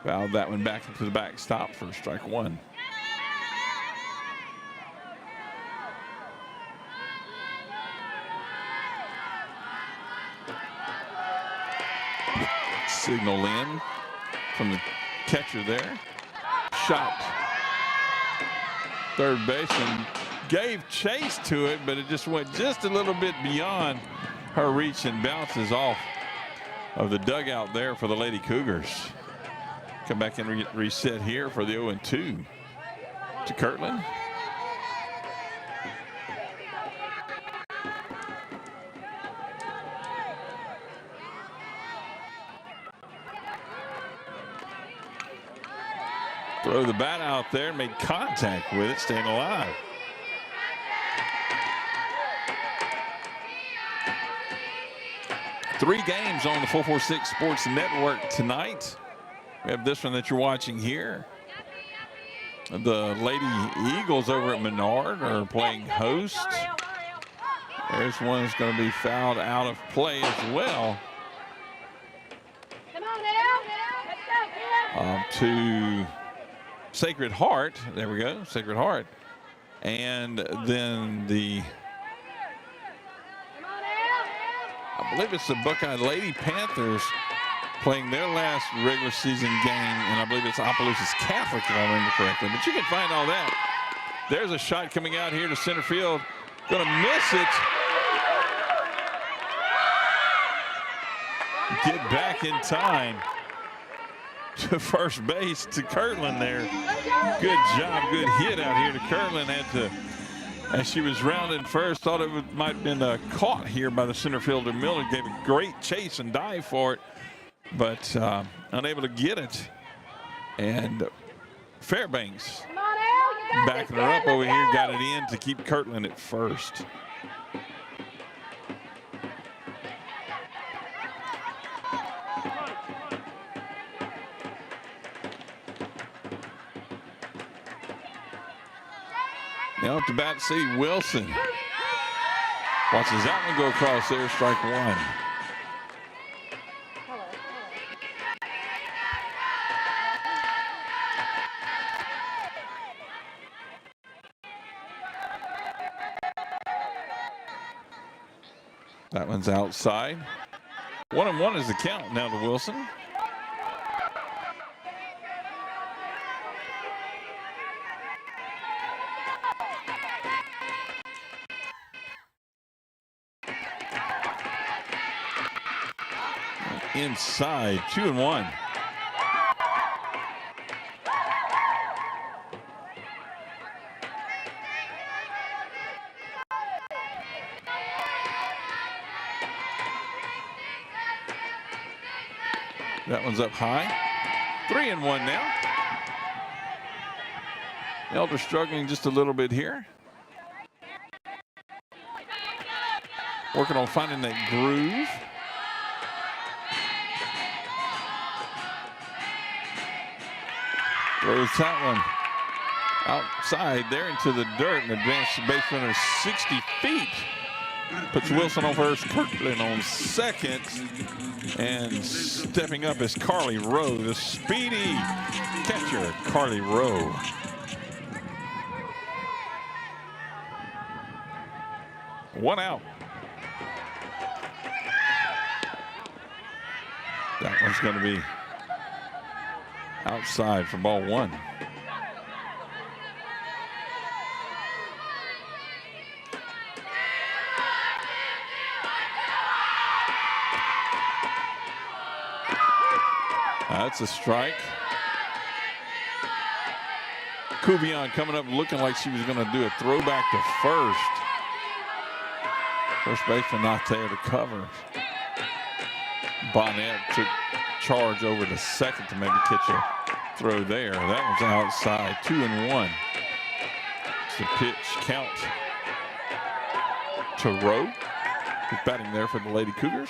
Fouled that one back into the backstop for strike one. Signal in from the catcher there. Shot. Third baseman gave chase to it, but it just went just a little bit beyond her reach and bounces off of the dugout there for the Lady Cougars. Come back and reset here for the 0-2 to Kirtland. Throw the bat out there, made contact with it, staying alive. Three games on the 446 Sports Network tonight. We have this one that you're watching here. The Lady Eagles over at Menard are playing host. There's one that's going to be fouled out of play as well. To Sacred Heart. There we go, Sacred Heart. And then I believe it's the Buckeye Lady Panthers playing their last regular season game, and I believe it's Opelousas Catholic, if I remember correctly. But you can find all that. There's a shot coming out here to center field. Going to miss it. Get back in time to first base to Kirtland there. Good job, good hit out here to Kirtland. As she was rounding first, thought it might have been caught here by the center fielder Miller. Gave a great chase and dive for it, but unable to get it. And Fairbanks backing her up over here, got it in to keep Kirtland at first. Now up to bat, Sadie Wilson. Watches that one go across there, strike one. That one's outside. 1-1 is the count now to Wilson. Inside, 2-1. That one's up high. 3-1 now. Elder struggling just a little bit here. Working on finding that groove. Throws that one outside there into the dirt, and advanced the base runner 60 feet. Puts Wilson on first, Kirkland on second, and stepping up is Carly Rowe, the speedy catcher, Carly Rowe. One out. That one's going to be outside for ball one. That's a strike. Kubion coming up looking like she was going to do a throwback to first. First baseman not there to cover. Bonnet took charge over to second to maybe catch a throw there. That one's outside, 2-1. It's the pitch count to Rowe, who's batting there for the Lady Cougars.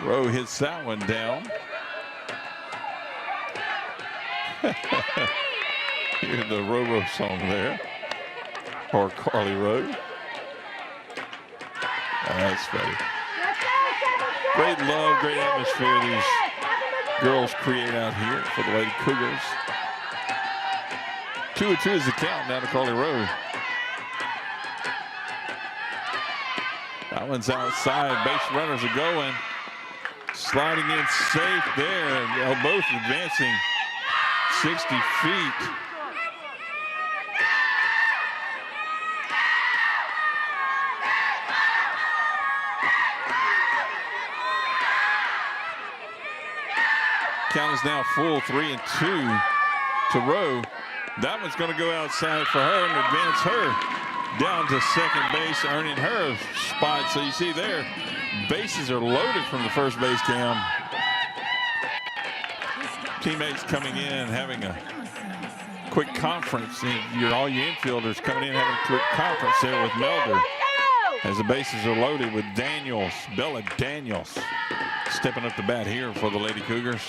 Rowe hits that one down. Here's the Robo song there for Carly Rowe. That's funny. Great love, great atmosphere these girls create out here for the Lady Cougars. 2-2 is the count now to Carly Rowe. That one's outside. Base runners are going. Sliding in safe there. And both advancing 60 feet. Count is now full, 3-2 to Rowe. That one's going to go outside for her and advance her down to second base, earning her a spot. So you see there, bases are loaded from the first base cam. Teammates coming in, having a quick conference. All your infielders coming in, having a quick conference there with Melder. As the bases are loaded with Daniels, Bella Daniels, stepping up the bat here for the Lady Cougars.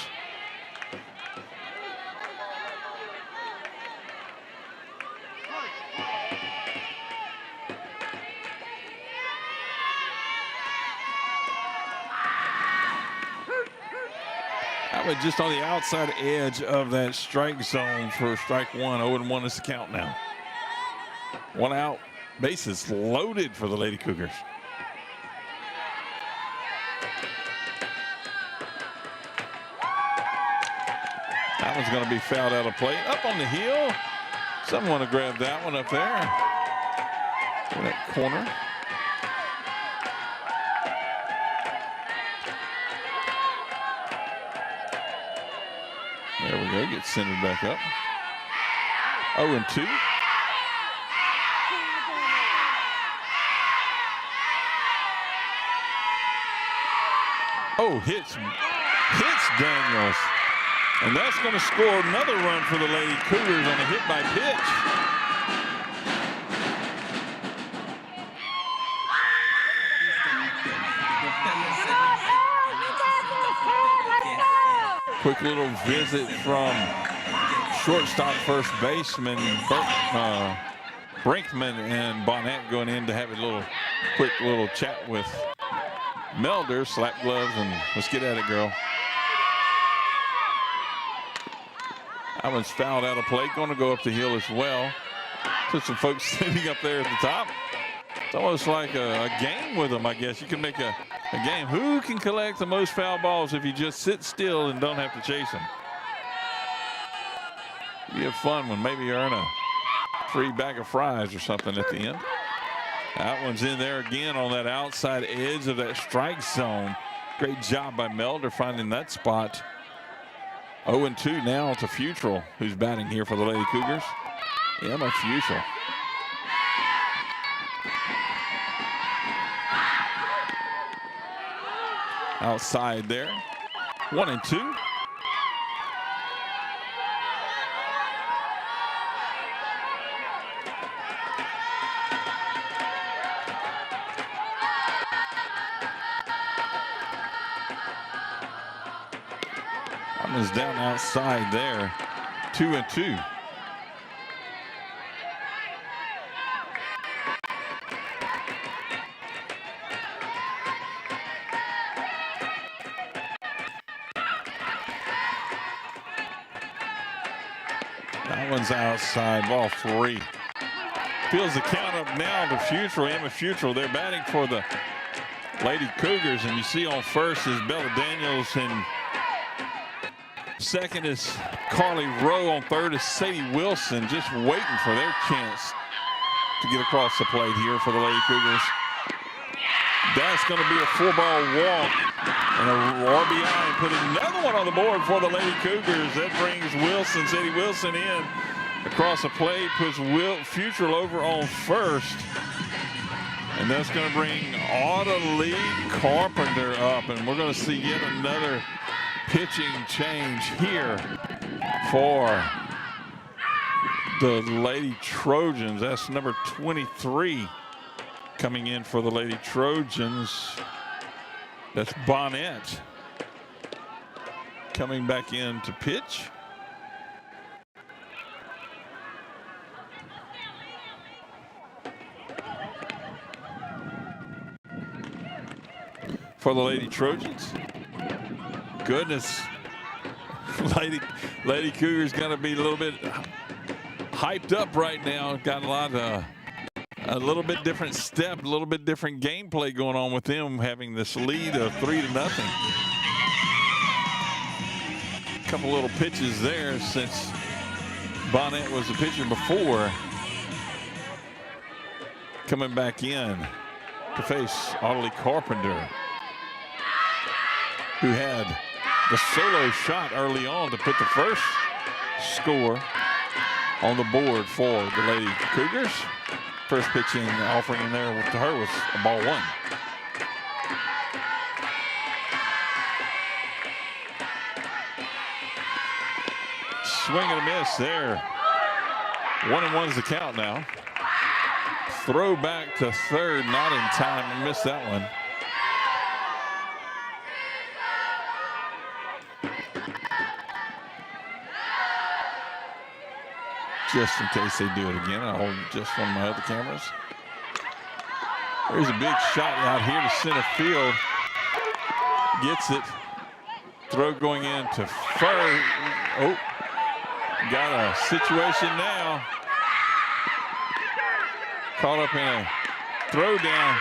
Just on the outside edge of that strike zone for strike one. 0-1 is the count now. One out. Bases loaded for the Lady Cougars. That one's going to be fouled out of play. Up on the hill. Someone to grab that one up there in that corner. There we go, gets centered back up. 0-2. Oh, hits Daniels. And that's going to score another run for the Lady Cougars on a hit by pitch. Quick little visit from shortstop first baseman Brinkman and Bonnet going in to have a quick little chat with Melder. Slap gloves and let's get at it, girl. That one's fouled out of play. Going to go up the hill as well. So some folks sitting up there at the top. It's almost like a game with them, I guess. You can make a game. Who can collect the most foul balls if you just sit still and don't have to chase them? You have fun when maybe you earn a free bag of fries or something at the end. That one's in there again on that outside edge of that strike zone. Great job by Melder finding that spot. 0-2 now to Futrell, who's batting here for the Lady Cougars. Emma Futrell. Outside there. 1-2. one's down outside there. 2-2. That one's outside, ball 3. Feels the count up now to Futrell, Emma Futrell. They're batting for the Lady Cougars, and you see on first is Bella Daniels, and second is Carly Rowe. On third is Sadie Wilson, just waiting for their chance to get across the plate here for the Lady Cougars. That's going to be a 4-ball walk and a RBI, and put another one on the board for the Lady Cougars. That brings Wilson, Sadie Wilson, in across the plate, puts Futrell over on first. And that's going to bring Audalie Carpenter up, and we're going to see yet another pitching change here for the Lady Trojans. That's number 23 coming in for the Lady Trojans. That's Bonnet coming back in to pitch. For the Lady Trojans. Goodness. Lady Cougars gonna be a little bit hyped up right now. Got a little bit different step, a little bit different gameplay going on with them, having this lead of 3-0. A couple little pitches there since Bonnet was the pitcher before. Coming back in to face Audalie Carpenter, who had the solo shot early on to put the first score on the board for the Lady Cougars. First pitching offering in there to her was a ball 1. Swing and a miss there. 1-1 is the count now. Throw back to third, not in time, and missed that one. Just in case they do it again, I'll hold just one of my other cameras. There's a big shot out here to center field. Gets it. Throw going into first. Oh, got a situation now. Caught up in a throw down.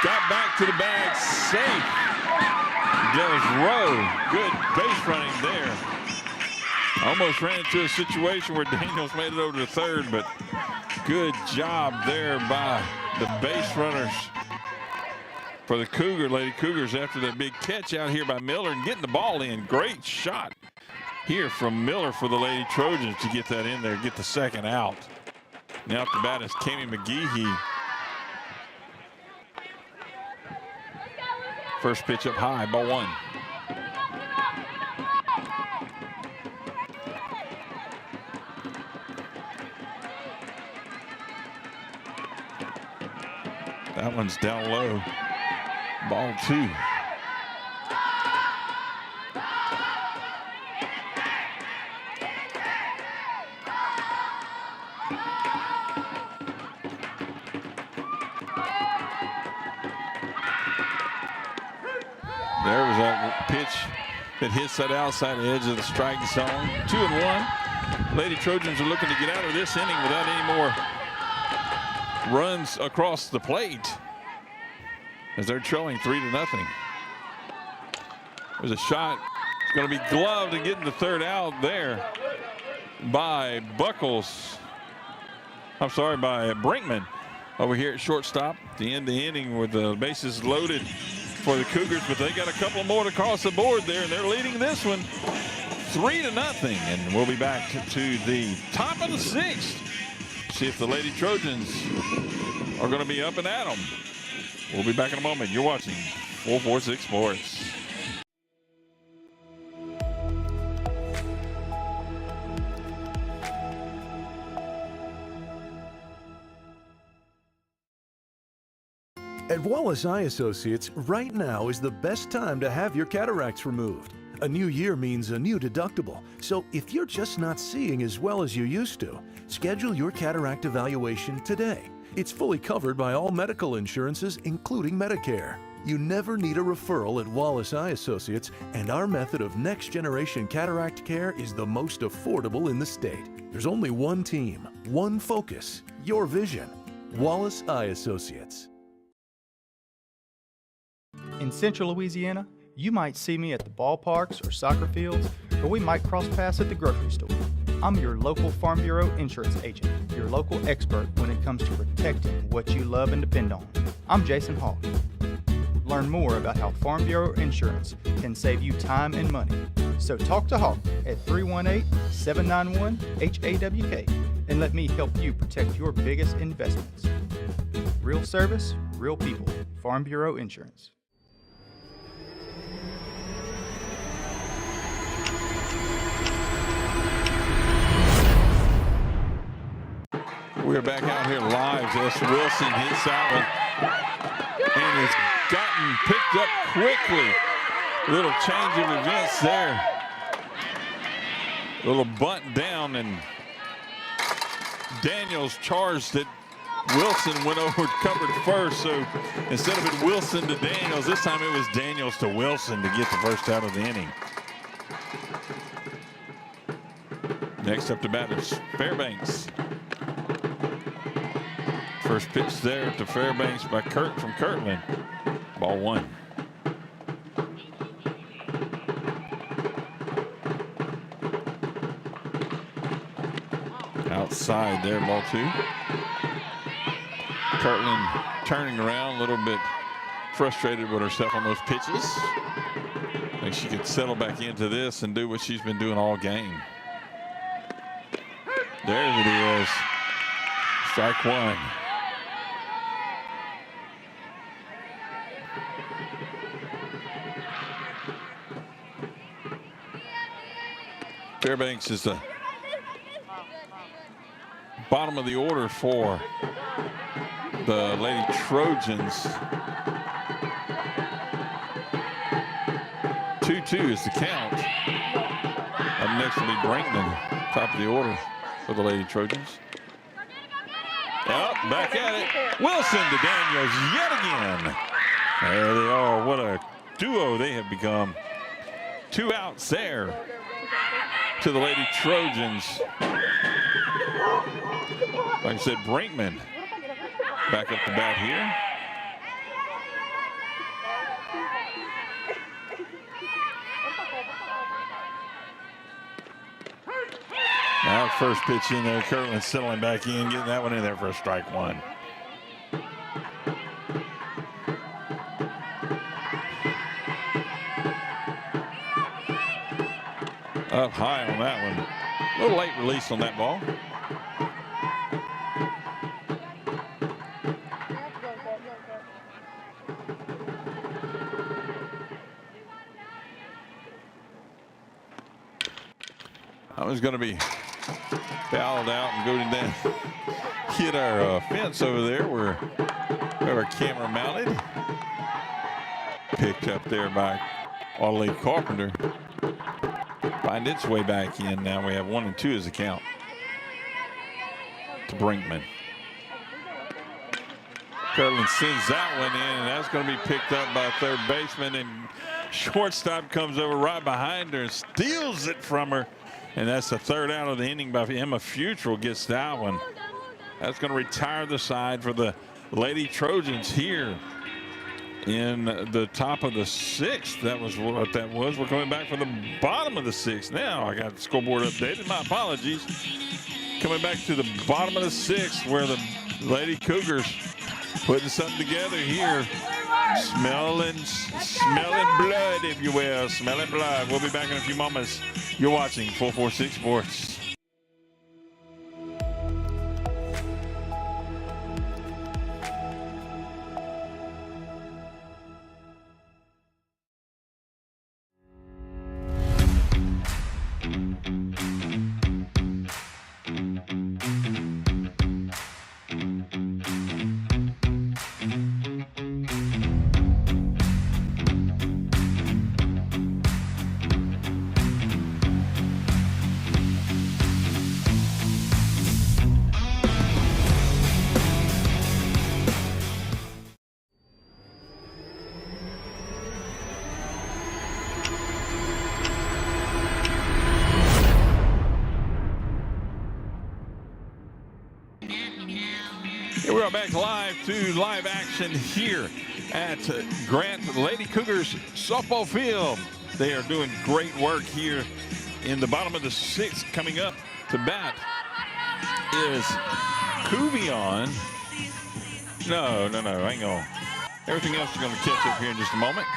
Got back to the bag, safe. Does Rowe. Good base running there. Almost ran into a situation where Daniels made it over to third, but good job there by the base runners for the Lady Cougars after that big catch out here by Miller and getting the ball in. Great shot here from Miller for the Lady Trojans to get that in there, get the second out. Now at the bat is Kami McGehee. First pitch up high, ball 1. That one's down low. Ball 2. There was that pitch that hits that outside edge of the strike zone. 2-1. Lady Trojans are looking to get out of this inning without any more runs across the plate as they're trailing 3-0. There's a shot. It's going to be gloved and getting the third out there by Buckles. I'm sorry, by Brinkman over here at shortstop. The end of the inning with the bases loaded for the Cougars, but they got a couple more to cross the board there, and they're leading this one 3-0. And we'll be back to the top of the 6th. See if the Lady Trojans are going to be up and at them. We'll be back in a moment. You're watching 446 Sports. At Wallace Eye Associates, right now is the best time to have your cataracts removed. A new year means a new deductible, so if you're just not seeing as well as you used to, schedule your cataract evaluation today. It's fully covered by all medical insurances, including Medicare. You never need a referral at Wallace Eye Associates, and our method of next-generation cataract care is the most affordable in the state. There's only one team, one focus, your vision. Wallace Eye Associates. In Central Louisiana, you might see me at the ballparks or soccer fields, or we might cross paths at the grocery store. I'm your local Farm Bureau insurance agent, your local expert when it comes to protecting what you love and depend on. I'm Jason Hawk. Learn more about how Farm Bureau insurance can save you time and money. So talk to Hawk at 318-791-HAWK and let me help you protect your biggest investments. Real service, real people. Farm Bureau Insurance. We're back out here live. S. Wilson hits that one and has gotten picked up quickly. Little change of events there. Little bunt down, and Daniels charged it. Wilson went over, covered first, so instead of it Wilson to Daniels, this time it was Daniels to Wilson to get the first out of the inning. Next up to bat is Fairbanks. First pitch there to Fairbanks by Kurt from Kirtland. Ball one. Outside there, ball two. Kirtland turning around a little bit frustrated with herself on those pitches. I think she could settle back into this and do what she's been doing all game. There it is. Strike one. Fairbanks is the bottom of the order for the Lady Trojans. 2-2 is the count. Up next will be Brinkman, top of the order for the Lady Trojans. Up, back at it. Wilson to Daniels yet again. There they are. What a duo they have become. Two outs there to the Lady Trojans. Like I said, Brinkman back up the bat here. Now first pitch in there, Kirtland settling back in, getting that one in there for a strike one. Up high on that one. A little late release on that ball. I was going to be fouled out and go down, hit our fence over there where we have our camera mounted. Picked up there by Audley Carpenter. Find its way back in. Now we have 1-2 as the count to Brinkman. Kirtland sends that one in, and that's going to be picked up by third baseman, and shortstop comes over right behind her and steals it from her. And that's the third out of the inning by Emma Futrell. Gets that one. That's going to retire the side for the Lady Trojans here in the top of the sixth. That was what that was. We're coming back from the bottom of the sixth. Now I got the scoreboard updated. My apologies. Coming back to the bottom of the sixth where the Lady Cougars putting something together here. Smelling blood, if you will. Smelling blood. We'll be back in a few moments. You're watching 446 Sports. are back live to live action here at Grant Lady Cougars softball field. They are doing great work here in the bottom of the 6th. Coming up to bat is Cuvion. No, hang on. Everything else is going to catch up here in just a moment.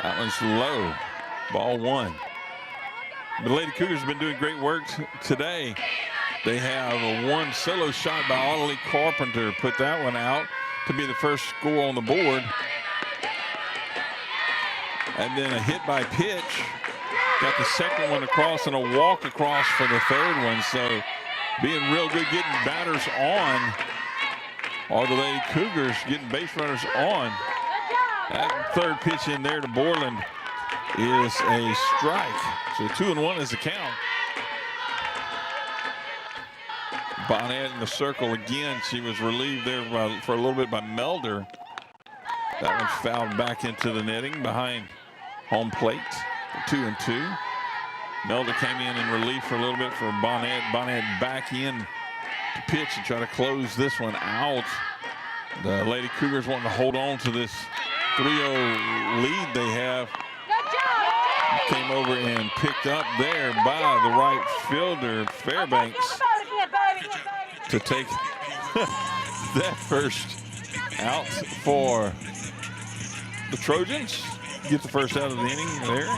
That one's low. Ball 1. The Lady Cougars have been doing great work today. They have one solo shot by Audley Carpenter. Put that one out to be the first score on the board. And then a hit by pitch. Got the second one across and a walk across for the third one. So being real good getting batters on. All the Lady Cougars getting base runners on. That third pitch in there to Borland is a strike. So 2-1 is the count. Bonnet in the circle again. She was relieved there for a little bit by Melder. That one's fouled back into the netting behind home plate. 2-2. Melder came in relief for a little bit for Bonnet. Bonnet back in to pitch and try to close this one out. The Lady Cougars wanting to hold on to this 3-0 lead they have. Came over and picked up there by the right fielder, Fairbanks, to take that first out for the Trojans. Get the first out of the inning there.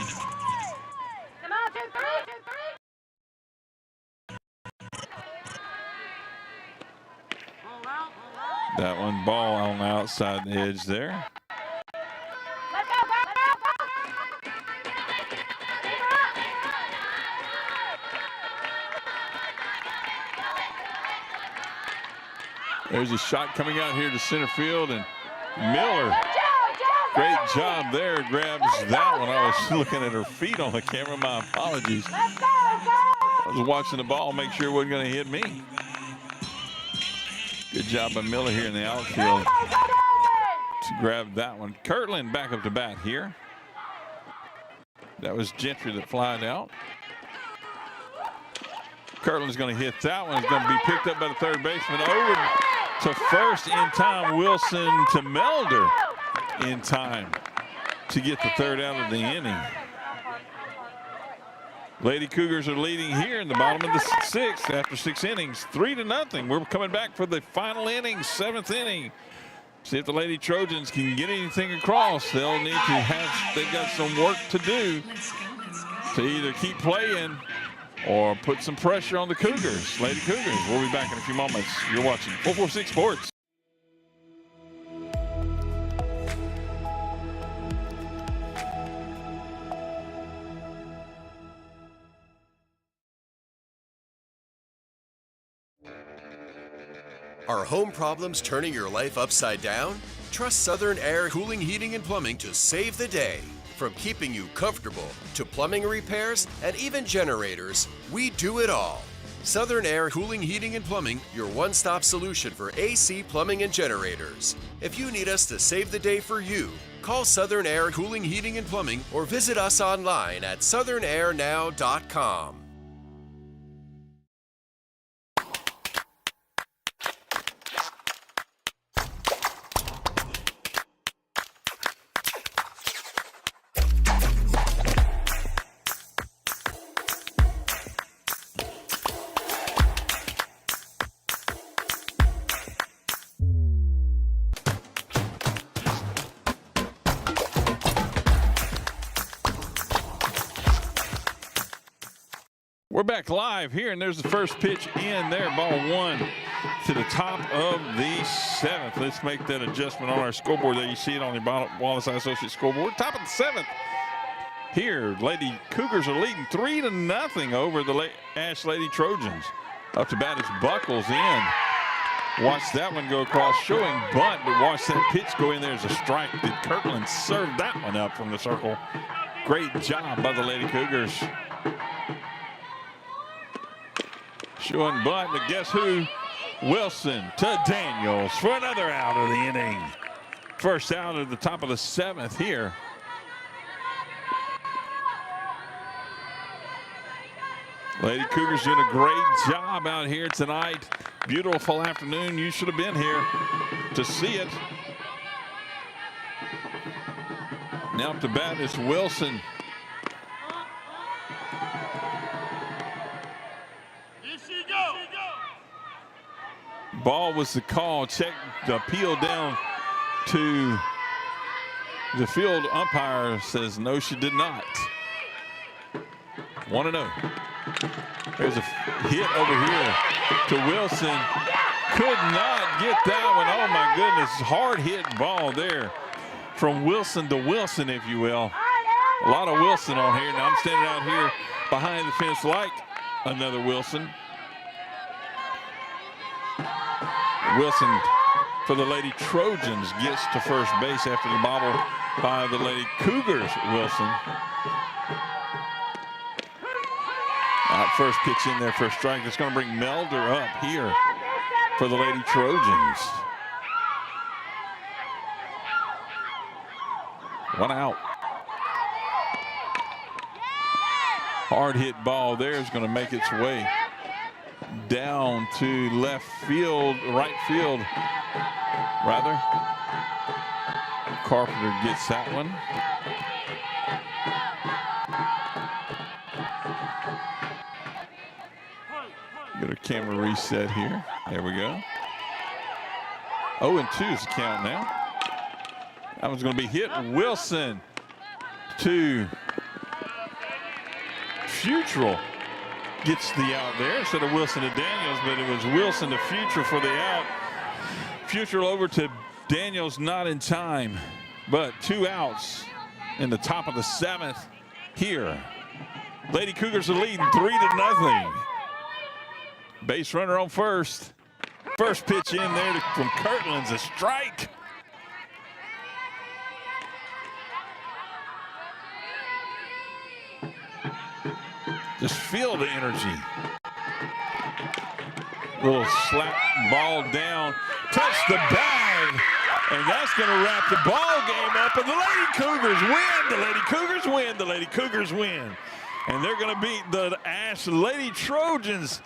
That one ball on the outside edge there. There's a shot coming out here to center field, and Miller, great job there, grabs that one. I was looking at her feet on the camera. My apologies. I was watching the ball, make sure it wasn't going to hit me. Good job by Miller here in the outfield to grab that one. Kirtland back up to bat here. That was Gentry that flied out. Kirtland's going to hit that one. It's going to be picked up by the third baseman. Over to first in time. Wilson to Melder in time to get the third out of the inning. Lady Cougars are leading here in the bottom of the 6th after 6 innings, 3-0. We're coming back for the final inning, 7th inning. See if the Lady Trojans can get anything across. They'll need to have, they've got some work to do to either keep playing or put some pressure on the Cougars. Lady Cougars, we'll be back in a few moments. You're watching 446 Sports. Are home problems turning your life upside down? Trust Southern Air Cooling, Heating, and Plumbing to save the day. From keeping you comfortable to plumbing repairs and even generators, we do it all. Southern Air Cooling, Heating, and Plumbing, your one-stop solution for AC, plumbing, and generators. If you need us to save the day for you, call Southern Air Cooling, Heating, and Plumbing or visit us online at southernairnow.com. We're back live here, and there's the first pitch in there. Ball 1 to the top of the 7th. Let's make that adjustment on our scoreboard there. You see it on the Wallace Associates scoreboard. Top of the 7th. Here, Lady Cougars are leading 3-0 over the Ash Lady Trojans. Up to bat, it's Buckles in. Watch that one go across, showing bunt, but watch that pitch go in there as a strike. Did Kirkland serve that one up from the circle? Great job by the Lady Cougars. Showing bunt, but guess who? Wilson to Daniels for another out of the inning. First out at the top of the 7th here. Lady Cougars doing a great job out here tonight. Beautiful afternoon. You should have been here to see it. Now up to bat is Wilson. Ball was the call. Check the appeal down to the field umpire. Says no, she did not. 1-0. There's a hit over here to Wilson. Could not get that one. Oh my goodness, hard hit ball there from Wilson to Wilson, if you will. A lot of Wilson on here. Now I'm standing out here behind the fence like another Wilson. Wilson for the Lady Trojans gets to first base after the bobble by the Lady Cougars. Wilson. First pitch in there for a strike. It's going to bring Melder up here for the Lady Trojans. 1 out. Hard hit ball there is going to make its way down to left field, right field, rather. Carpenter gets that one. Get a camera reset here. There we go. 0-2 is the count now. That one's going to be hit. Wilson to Futrell. Gets the out there instead of Wilson to Daniels, but it was Wilson to Futrell for the out. Futrell over to Daniels, not in time, but 2 outs in the top of the 7th here. Lady Cougars are leading 3-0. Base runner on first. First pitch in there from Kirtland's a strike. Just feel the energy. Little slap ball down, touch the bag, and that's going to wrap the ball game up. And the Lady Cougars win. The Lady Cougars win. The Lady Cougars win. And they're going to beat the Ash Lady Trojans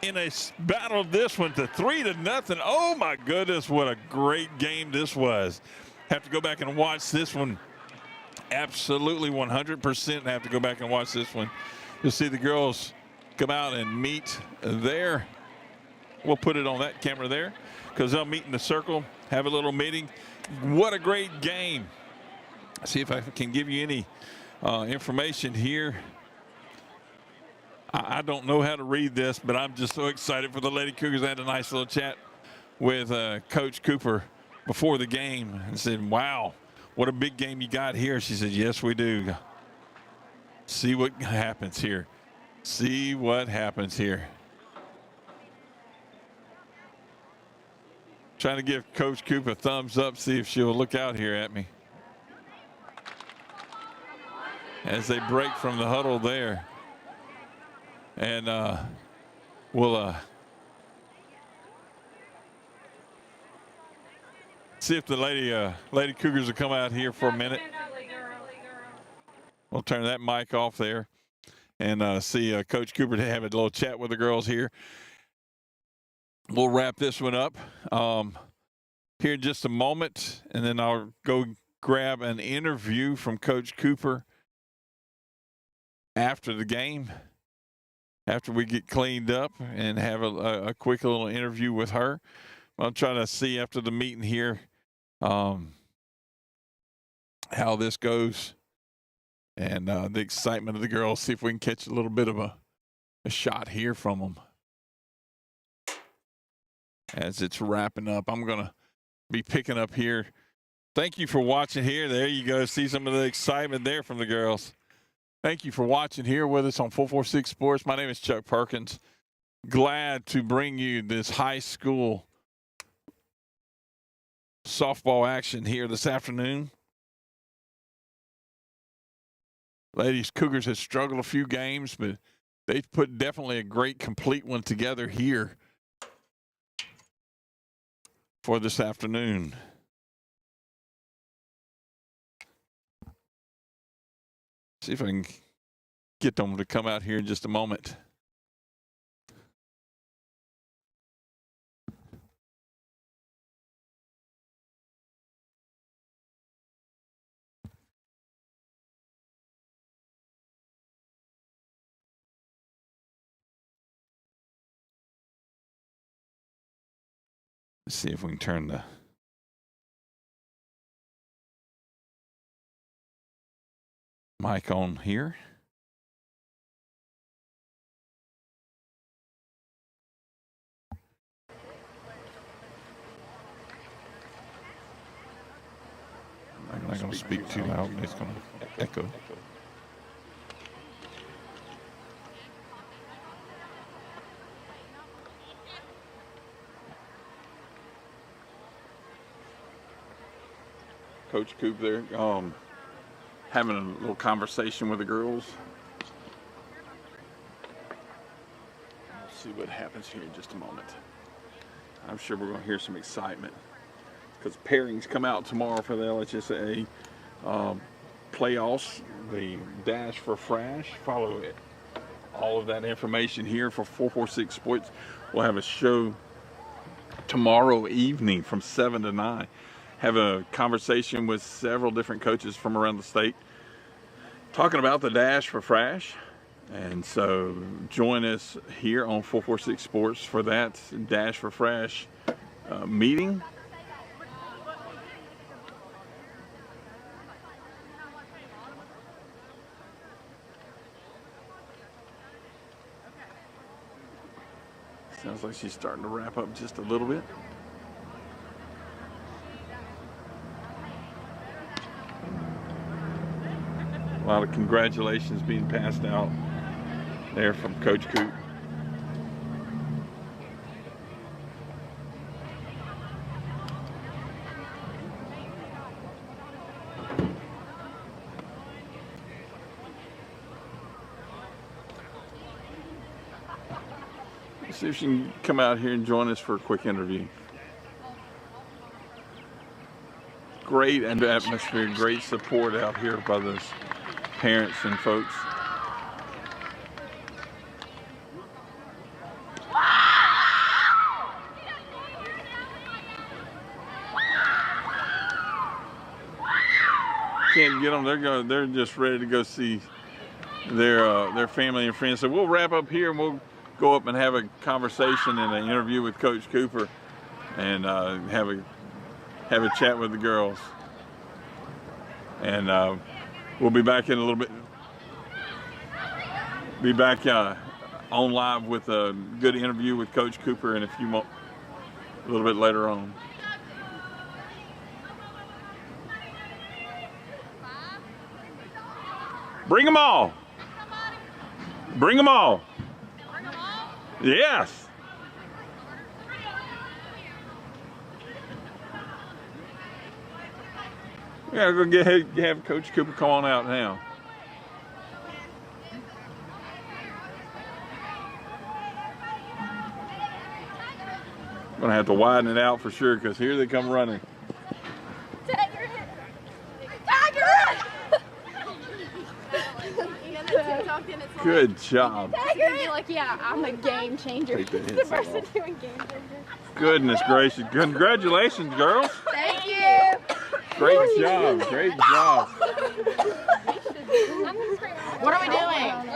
in a battle of this one to 3-0. Oh my goodness, what a great game this was. Have to go back and watch this one. Absolutely 100% have to go back and watch this one. You'll see the girls come out and meet there. We'll put it on that camera there because they'll meet in the circle, have a little meeting. What a great game. See if I can give you any information here. I don't know how to read this, but I'm just so excited for the Lady Cougars. I had a nice little chat with Coach Cooper before the game and said, wow, what a big game you got here. She said, yes, we do. See what happens here. See what happens here. Trying to give Coach Cooper a thumbs up, see if she'll look out here at me. As they break from the huddle there. And we'll see if the Lady Cougars will come out here for a minute. We'll turn that mic off there and see Coach Cooper to have a little chat with the girls here. We'll wrap this one up here in just a moment, and then I'll go grab an interview from Coach Cooper after the game, after we get cleaned up, and have a quick little interview with her. I'll try to see after the meeting here how this goes. And the excitement of the girls, see if we can catch a little bit of a shot here from them. As it's wrapping up, I'm going to be picking up here. Thank you for watching here. There you go. See some of the excitement there from the girls. Thank you for watching here with us on 446 Sports. My name is Chuck Perkins. Glad to bring you this high school softball action here this afternoon. Ladies Cougars have struggled a few games, but they've put definitely a great complete one together here for this afternoon. See if I can get them to come out here in just a moment. Let's see if we can turn the mic on here. I'm not going to speak too loud. It's going to echo. Coach Coop there, having a little conversation with the girls. Let's see what happens here in just a moment. I'm sure we're going to hear some excitement because pairings come out tomorrow for the LHSA playoffs, the Dash for Frash. Follow it. All of that information here for 446 Sports. We'll have a show tomorrow evening from 7 to 9. Have a conversation with several different coaches from around the state talking about the Dash for Frash. And so join us here on 446 Sports for that Dash for Frash meeting. Sounds like she's starting to wrap up just a little bit. A lot of congratulations being passed out there from Coach Coop. Let's see if she can come out here and join us for a quick interview. Great atmosphere, great support out here by those parents and folks. Can't get them. They're just ready to go see their family and friends. So we'll wrap up here and we'll go up and have a conversation and an interview with Coach Cooper and have a chat with the girls. And we'll be back in a little bit. Be back on live with a good interview with Coach Cooper in a little bit later on. Bring them all. Bring them all. Yes. We gotta go have Coach Cooper come on out now. Gonna have to widen it out for sure because here they come running. Tiger! Good job. Tiger! Be like, yeah, I'm a game changer. Take the The person doing game changer. Goodness gracious. Congratulations, girls. Thank you. Great job. Great job. What are we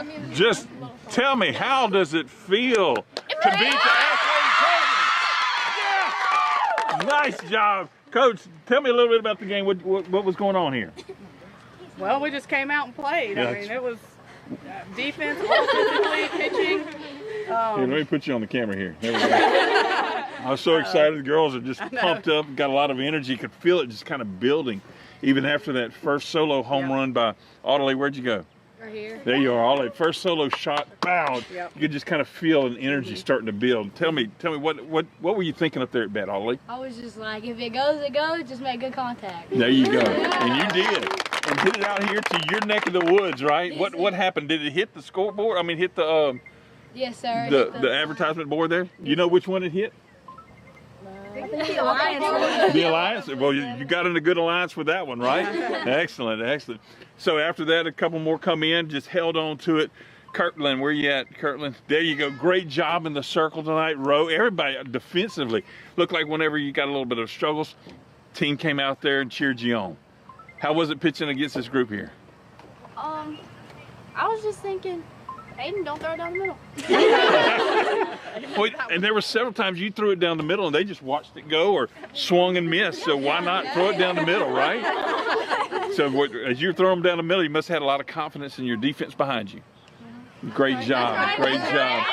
doing? Just tell me, how does it feel to beat the Yeah! Nice job. Coach, tell me a little bit about the game. What was going on here? Well, we just came out and played. Yeah. I mean, it was defense, offensively, pitching. Here, let me put you on the camera here. There we go. I was so excited. The girls are just pumped up, got a lot of energy. Could feel it just kind of building. Even after that first solo home run by Audley, where'd you go? Right here. There you are, Audley. First solo shot, bow. Yep. You could just kind of feel an energy starting to build. Tell me, what were you thinking up there at bat, Audley? I was just like, if it goes, it goes. Just make good contact. There you go, and you did. And hit it out here to your neck of the woods, right? Yes, What happened? Did it hit the scoreboard? I mean, hit the Yes, sir. the advertisement board there? You know which one it hit? The Alliance. The Alliance? Well, you got in a good alliance with that one, right? Excellent, excellent. So after that, a couple more come in, just held on to it. Kirtland, where you at, Kirtland? There you go. Great job in the circle tonight, Rowe. Everybody defensively looked like whenever you got a little bit of struggles, team came out there and cheered you on. How was it pitching against this group here? I was just thinking, Aiden, don't throw it down the middle. Well, and there were several times you threw it down the middle and they just watched it go or swung and missed. So why not throw it down the middle, right? So as you throw them down the middle, you must have had a lot of confidence in your defense behind you. Great job. Great job.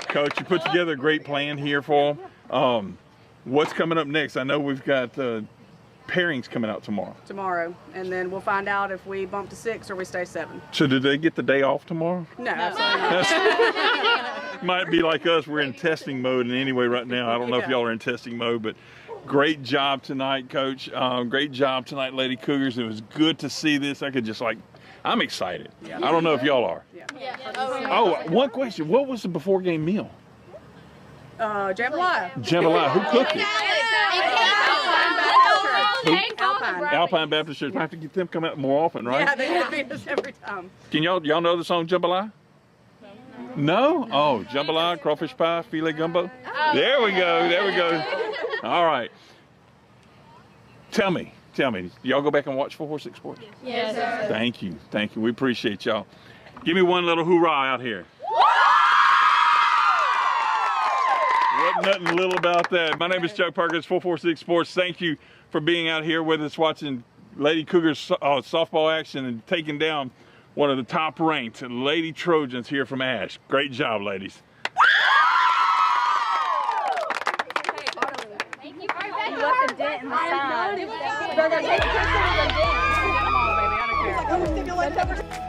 Coach, you put together a great plan here for them. What's coming up next? I know we've got pairings coming out tomorrow. Tomorrow, and then we'll find out if we bump to 6 or we stay 7. So did they get the day off tomorrow? No, absolutely not. Might be like us, we're in testing mode, and anyway right now I don't know if y'all are in testing mode, but great job tonight, Coach. Great job tonight, Lady Cougars. It was good to see this. I could just I'm excited. Yeah. I don't know if y'all are. Yeah. Oh, one question. What was the before game meal? Jambalaya. Jambalaya. Who cooked it? Alpine Baptist Church. I have to get them come out more often, right? Yeah, they feed us every time. Can y'all know the song Jambalaya? No? Oh, jambalaya, crawfish pie, filet gumbo. There we go. There we go. All right. Tell me. Y'all go back and watch 446 Sports? Yes, sir. Thank you. We appreciate y'all. Give me one little hoorah out here. Wasn't nothing little about that. My name is Chuck Perkins, 446 Sports. Thank you for being out here with us watching Lady Cougars softball action and taking down one of the top-ranked Lady Trojans here from Ash. Great job, ladies. Thank you very much. You left a dent in the side. Come on, baby, I don't care.